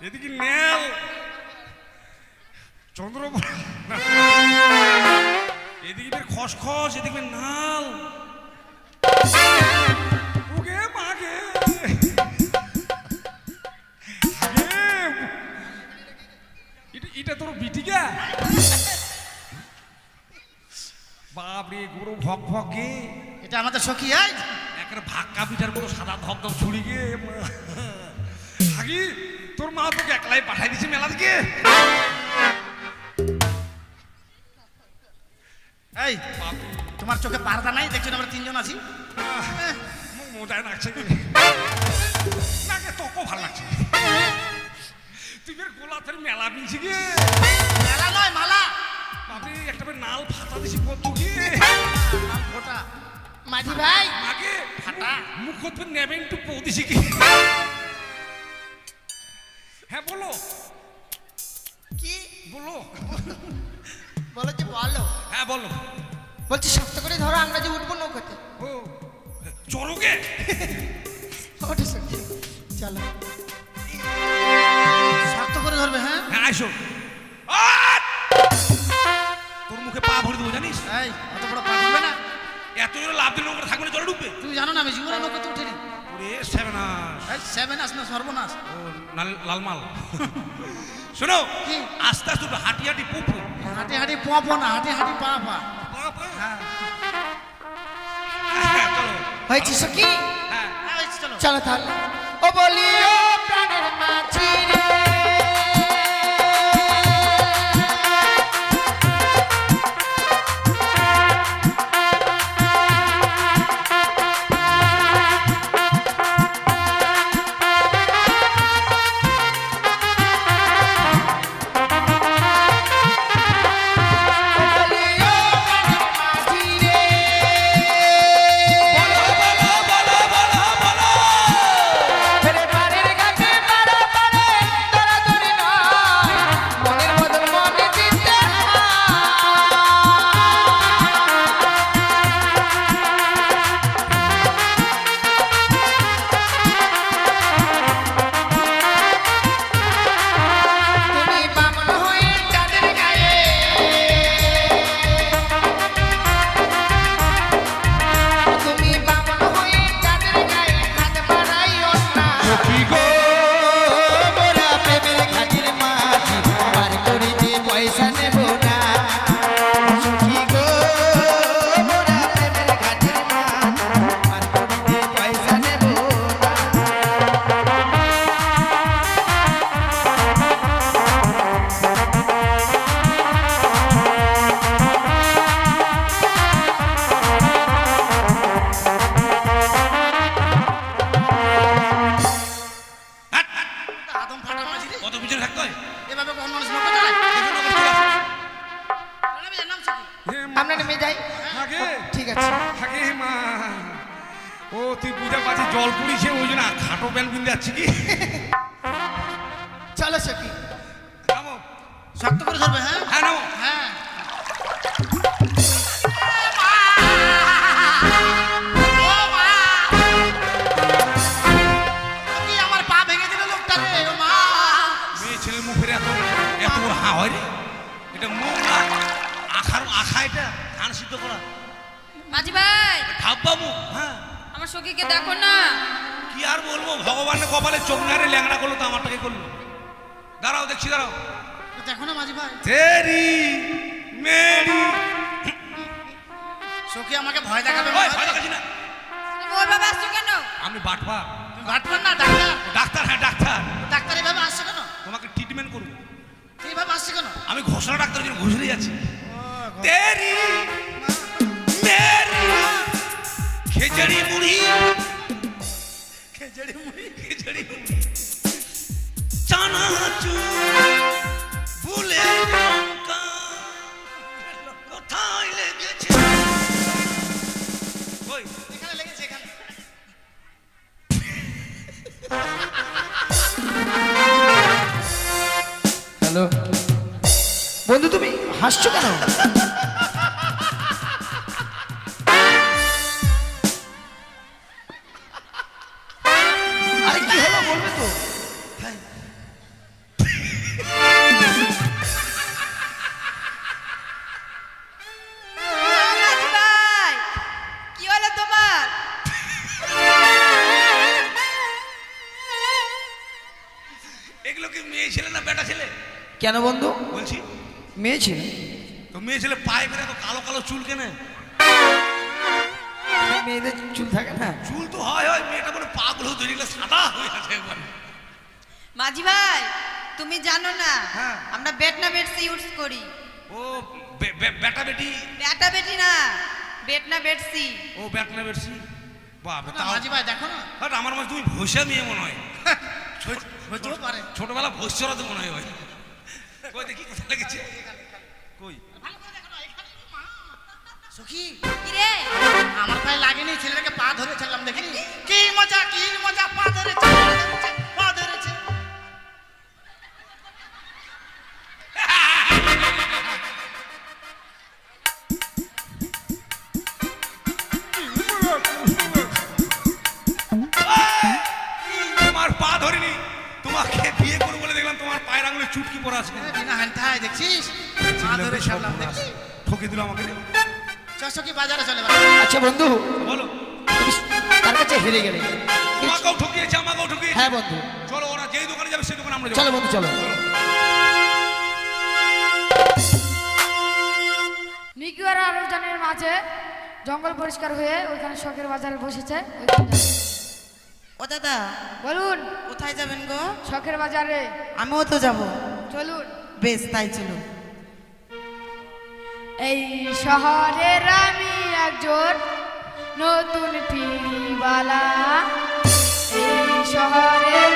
এদিকে নেল চন্দ্রপুর, এদিকে বের খসখস, এদিকে বের নাল। ওগে মাগে এটা তোর বিটিকা? বাপরে গরু ভক ভক গে, এটা আমাদের সখী আজ। একের ভাক্কা পিঠার মতো সাদা ধপধপ ছুরি গে। আগি তোর মা তোকে একলাই পাঠাই দিছে মেলা দিকে। এই তোমার চোখে পারদা নাই? দেখছো না আমরা তিনজন আছি। মজায় লাগছে নাকে তোকে ভালো লাগছে। তুই বের গোলাপের মেলা পিনছি গে। মেলা নয় মালা। বাপরে একটা বের নাল ফাটা দিছি কত গে। ওটা মাঝি ভাই, মাগে ফাটা। মুখত ফের নেবেন একটু পো দিছি কি। হ্যাঁ বলো কি বলো। বলো যে বলো। হ্যাঁ বলো। বলছি শক্ত করে ধরো, আমরা যে উঠবো নৌকাতে। ও চড়োগে। ওঠো সখী, চলো। শক্ত করে ধরবে। হ্যাঁ হ্যাঁ আইসো। তোর মুখে পা ভরে দেবো জানিস। এই অত বড় পা ঢুকবে না। এত জোরে লাভ দিলে নৌকা থাকবে না, জলে ডুববে। তুমি জানো না আমি জীবনে নৌকাতে উঠিনি। ওরে সেভেনাস। এই সেভেনাস না সর্বনাশ। ও লালমাল। শোনো কি? আস্তে আস্তে উঠবে, হাঁটি হাঁটি পুপু। হাঁটি হাঁটি পো না, হাঁটি হাঁটি পা পা। হ্যাঁ হ্যাঁ, চলো। হয়েছে সখী? হ্যাঁ হ্যাঁ, এই চলো। চলো তাহলে। ও বলি ও প্রাণের মাঝি রে, ফেরে পারের ঘাটে পারা পারে পিছনে থাকতে হয় এভাবে কখন মানুষ নৌকা চালায়? দেখুন আবার চলে আসে। নামি যান, নাম সখী। আমরা নেমে যাই থাকে ঠিক আছে থাকে মা ও তুই বুঝা পাচ্ছিস জল পুড়িছে ওই জন্য খাটো প্যান্ট পিনতে যাচ্ছি কি চলো সখী নামো শক্ত করে ধরবে, হ্যাঁ? হ্যাঁ নামো হ্যাঁ। ও মা! কি আমার পা ভেঙে দিল লোকটা রে, ও মা! মেয়ে ছেলের মুখের এত এত বড় হা হয় রে এটা মুখ না আখা এটা ধান সিদ্ধ করা মাঝি ভাই ঠাপ্পা মুখ হ্যাঁ আমার সখীকে দেখো না। কি আর বলবো ভগবানের কপালে চোখ নারে ল্যাংড়া করলো তো আমারটাকে করলো দাঁড়াও দেখছি দাঁড়াও দেখো না মাঝি ভাই, তেরি মেরি সখী আমাকে ভয় দেখাবে ওই মনে ভয় হয়। দেখাচ্ছি না তুমি ওইভাবে আসছো কেন? আমি বাটপা তুমি ঘাটপান না ডাক্তার? ডাক্তার হ্যাঁ ডাক্তার ডাক্তার এভাবে আসছে কেন? তোমাকে ট্রিটমেন্ট করবো তুই এভাবে আসছে কেন? আমি ঘোষণা ডাক্তারের জন্য ঘুষড়ে যাচ্ছি তেরি মেরি খেজড়ি মুড়ি খেজড়ি মুড়ি। খেজড়ি মুড়ি চানাচুর ফুলে লঙ্কা কোথায় লেগেছে ওই এখানে লেগেছে, এখানে। হ্যালো বন্ধু তুমি হাসছো কেন আরে কি হলো বলবে তো মাঝি ভাই কি হলো তোমার? এগুলো কি মেয়ে ছেলে না বেটা ছেলে কেন বন্ধু বলছি মেয়ে ছিল তো মেয়ে ছেলে পায়ে বেড়ে তো কালো কালো চুল কেনে মেয়েদের চুল থাকে না চুল তো হয় হয় মেয়েটা বলে পাগুলো তৈরি করে সাদা হয়ে আছে একবার মাঝি ভাই তুমি জানো না হ্যাঁ। আমরা বেটনা বেটসি ইউজ করি। ও বেটা বেটি বেটা বেটি না, বেটনা বেটসি। ও বেটনা বেটছি বাবা না, মাঝি ভাই দেখো না, বাট আমার মনে হয় তুমি ভসা মেয়ে মনে হয় হইতেও পারে। ছোটবেলা ভস্যরা তো মনে হয় ওই কই দেখি কোথায় লেগেছে কই ভালো করে দেখো না, এখানে। মা! সখী, কি রে? আমার পায়ে লাগেনি, ছেলেটাকে পা ধরে ছাড়লাম, দেখিনি? কি মজা, কি মজা, পা ধরেছে, পা ধরেছে, পা ধরেছে। তোমার পা ধরিনি তোমাকে বিয়ে করবো বলে দেখলাম তোমার পায়ের আঙুলে চুটকি পড়া আছে এ, বিনা হ্যান্ডায় দেখছিস? পা ধরে ছাড়লাম, দেখছিস? ঠকে দিল আমাকে চল সখী, বাজারে চলে আচ্ছা বন্ধু বলো তুমি তার কাছে হেরে গেলে তোমাকেও ঠকিয়েছে আমাকেও ঠকিয়েছে হ্যাঁ বন্ধু চলো ওরা যেই দোকানে যাবে সেই দোকানে আমরা চলো যাবো বন্ধু চলো নিকু আর আরবজানের মাঝে জঙ্গল পরিষ্কার হয়ে ওইখানে শখের বাজারে বসেছে, ওইখানে যাবে। ও দাদা বলুন কোথায় যাবেন গো? শখের বাজারে আমিও তো যাব। চলুন। বেশ তাই চলুন। এই শহরের আমি একজন নতুন পিরিবালা, এই শহরের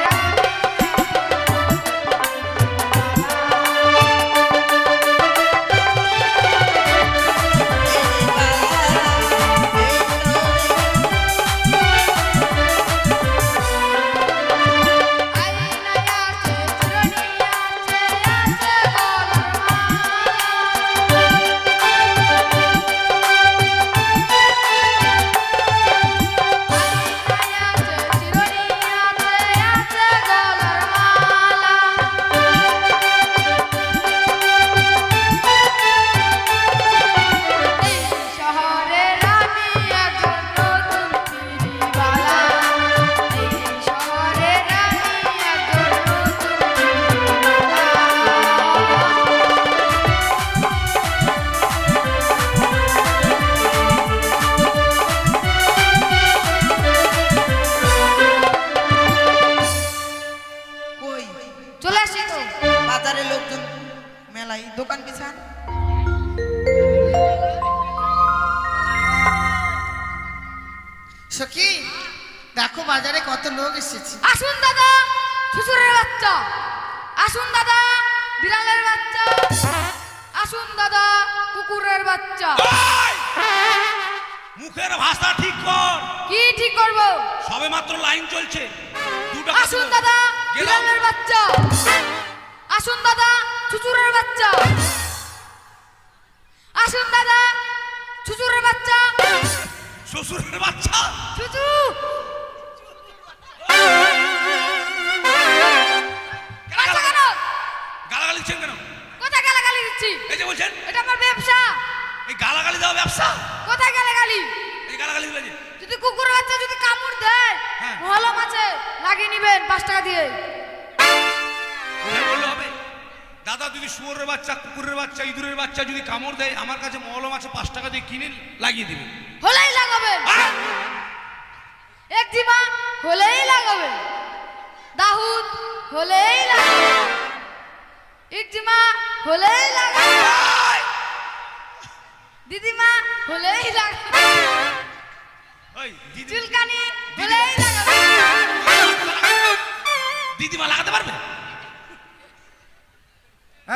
কই চলে আসি তো। বাজারে লোকজন মেলাই দোকান পিছান। সখী, দেখো বাজারে কত লোক এসেছে। আসুন দাদা, শ্বশুরের বাচ্চা আসুন দাদা বিড়ালের বাচ্চা, আসুন দাদা কুকুরের বাচ্চা। এই! মুখের ভাষা ঠিক কর। কি ঠিক করব? সবে মাত্র লাইন চলছে। 2 টাকা আসুন দেবো। দাদা গেলাম। বিড়ালের বাচ্চা, আসুন দাদা চুচুরের বাচ্চা, আসুন দাদা চুচুরের বাচ্চা, শ্বশুরের বাচ্চা। চুচু। বাচ্চা কেন? গালাগালি দিচ্ছেন কেন? কোথায় গালাগালি দিচ্ছি? এই যে বলছেন এটা আমার ব্যবসা। এই গালাগালি দেওয়া ব্যবসা। কোথায় গালাগালি? এই গালাগালি দিলে যে যদি কুকুরের বাচ্চা যদি কামড় দেয়, হ্যাঁ। মহলম আছে লাগিয়ে নিবেন 5 টাকা দিয়ে। ওটা বললে হবে? দাদা যদি শুয়োরের বাচ্চা, কুকুরের বাচ্চা, ইঁদুরের বাচ্চা যদি কামড় দেয়, আমার কাছে মলম আছে, 5 টাকা দিয়ে কিনে লাগিয়ে দিবেন। হলেই লাগাবেন, আহ! একজিমা হলেই লাগাবেন, দাহুদ হলেই লাগাবেন, একজিমা হলেই লাগাবেন, এই! দিদিমা হলেই লাগাবেন, ওই দিদি চুলকানি হলেই লাগাবেন। দিদিমা লাগাতে পারবে?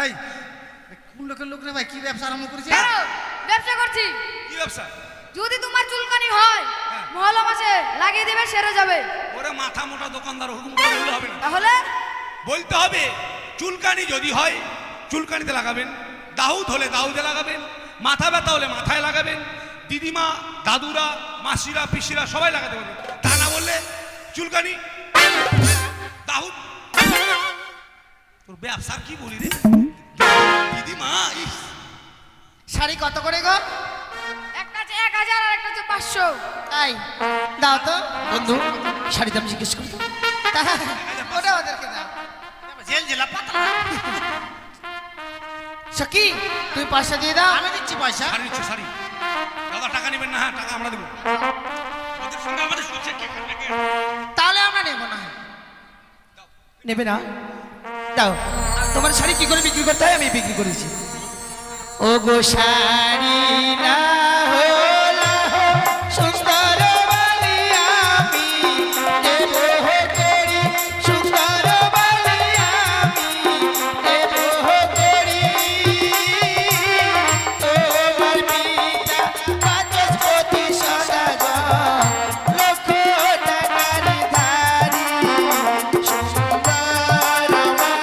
এই কোন লোকের লোক রে ভাই, কি ব্যবসা আরম্ভ করেছে? কেন? ব্যবসা করছি। কি ব্যবসা? যদি তোমার চুলকানি হয়, হ্যাঁ। মহলম আছে লাগিয়ে দিবে, সেরে যাবে। ওরে মাথা মোটা দোকানদার, হুকুম করে বললে হবে না। তাহলে বলতে হবে চুলকানি যদি হয় চুলকানিতে লাগাবেন, দাউদ হলে দাউদে লাগাবেন, মাথা ব্যথা হলে মাথায় লাগাবেন, দিদিমা, দাদুরা, মাসিরা, পিসিরা সবাই লাগাতে পারবে। তা না বললে চুলকানি দাউদ। তোর ব্যবসা কি বলি রে দিদিমা? ইস! শাড়ি কত করে গো? একটা আছে 1000 আর একটা আছে 500। তাই দাও তো বন্ধু শাড়ির দাম জিজ্ঞেস করতো। ওটা ওদেরকে দাও। জেল জেলা পাতলা। সখী তুমি পয়সা দিয়ে দাও। আমি দিচ্ছি পয়সা। শাড়ি নিচ্ছে শাড়ি। দাদা টাকা নেবেন না? হ্যাঁ টাকা আমরা দেবো। ওদের সঙ্গে আমাদের সহ্যে কে করবে কে? তাহলে আমরা নেবো না। নেবে না? দাও। তোমার শাড়ি কি করে বিক্রি করতে হয় আমি বিক্রি করেছি। ও গো শাড়ি না হলা সুন্দর বালি আমি দেব করি, সুন্দর বালি আমি দেব করি। তোমার পিতা 5 সদাগর, লক্ষ টাকার ধারি, সুন্দর বালি।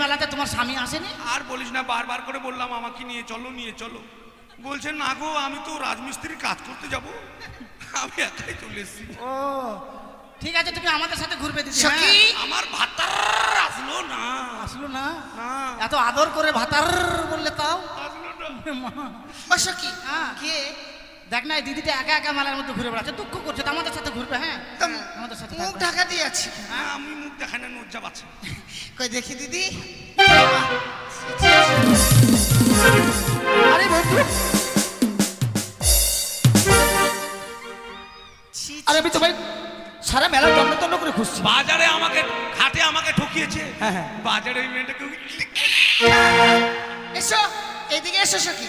মেলাতে তোমার স্বামী আসেনি? আর বলিস না, বারবার করে বললাম আমাকে নিয়ে চলো নিয়ে চলো, বলছে না গো আমি তো রাজমিস্ত্রির কাজ করতে যাব, আমি একাই চলে এসেছি। ও ঠিক আছে, তুমি আমাদের সাথে ঘুরবে দিদি। সখী আমার ভাতার আসলো না, আসলো না? না এত আদর করে ভাতার বললে তাও। আসলো না। ও সখী হ্যাঁ। কে? দেখ না এই দিদিটা একা একা মেলার মধ্যে ঘুরে বেড়াচ্ছে, দুঃখ করছে, তো আমাদের সাথে ঘুরবে। হ্যাঁ তোম আমাদের সাথে মুখ থাকবে। ঢাকা দিয়ে আছি। হ্যাঁ, আমি মুখ দেখাই না, লজ্জা পাচ্ছে। কই দেখি দিদি। আরে বন্ধু, ছি, আরে আমি তোমায় সারা মেলা তন্ন তন্ন করে খুঁজছি। বাজারে আমাকে ঘাটে আমাকে ঠকিয়েছে, হ্যাঁ, হ্যাঁ। বাজারে ওই মেয়েটাকে এসো এইদিকে এসো সখী।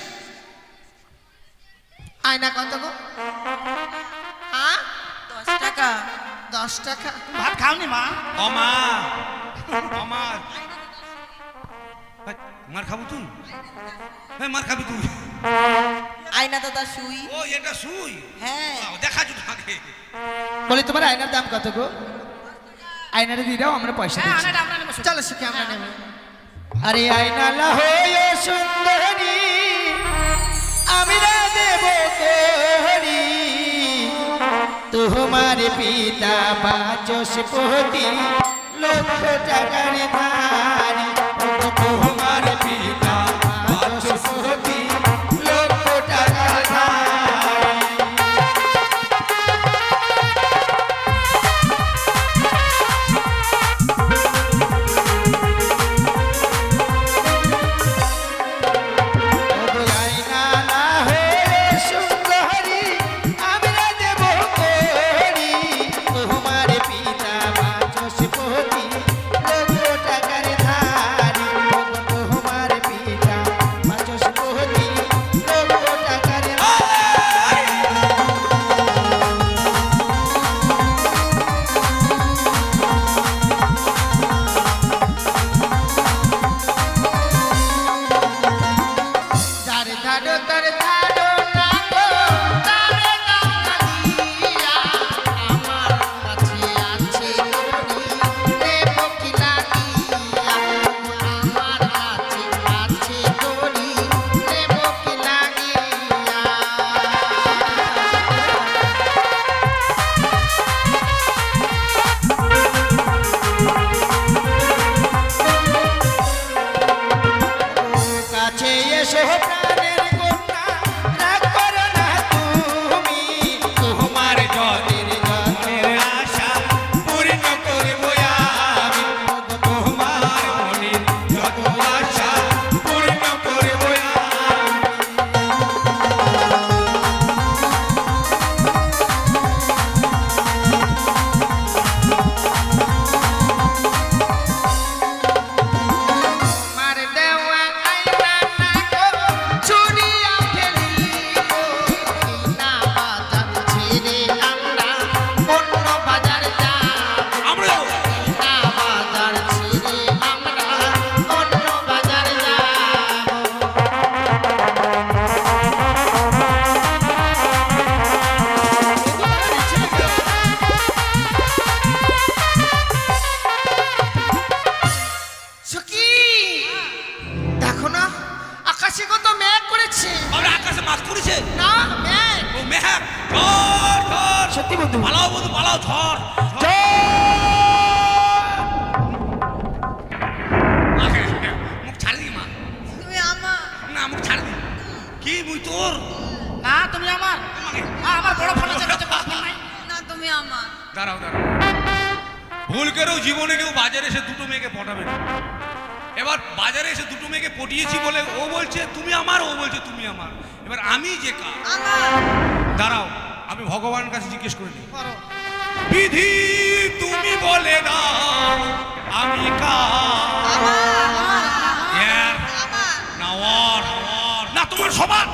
আয়না কত গো? হ্যাঁ 10 টাকা। 10 টাকা। ভাত খাওনি মা? অমা আমার মার খাবো তুই, হ্যাঁ মার খাবি তুই। আয়না দাদা সুই। ও এটা সুই, হ্যাঁ। দেখা জুট আগে। বলি তোমার আয়নার দাম কত গো? আয়নাটা দিয়ে দাও, আমরা পয়সা হ্যাঁ দিচ্ছি। আনাটা আমরা নেবো। চলো সখী আমরা নেব। আরে আয়নালা হয়ে সুন্দরী আমি না দেব তোরি, তোমার পিতা বাচস্পতি লক্ষ টাকার ধারি, তোমার পিতা বাচস্পতি লক্ষ টাকার ধারি। সত্যি বন্ধু, পালাও বন্ধু পালাও, ঝড় মুখ ছাড়ি দি মা, তুমি আমার। না মুখ ছাড়ি দি। কি মুই তোর না তুমি আমার। হ্যাঁ, আমার বড় ফোন আছে, কাছে বড় ফোন নাই। না তুমি আমার। দাঁড়াও দাঁড়াও, ভুল করেও জীবনে কেউ বাজারে এসে দুটো মেয়েকে পটাবে না। এবার বাজারে এসে দুটো মেয়েকে পটিয়েছি বলে ও বলছে তুমি আমার, ও বলছে তুমি আমার। এবার আমি যে কার? আমার। দাঁড়াও আমি ভগবানের কাছে জিজ্ঞেস করে নিই। বিধি তুমি বলে দাও আমি কার? আমার। ইয়ার, আমার। না ওর, না তোমার সবার।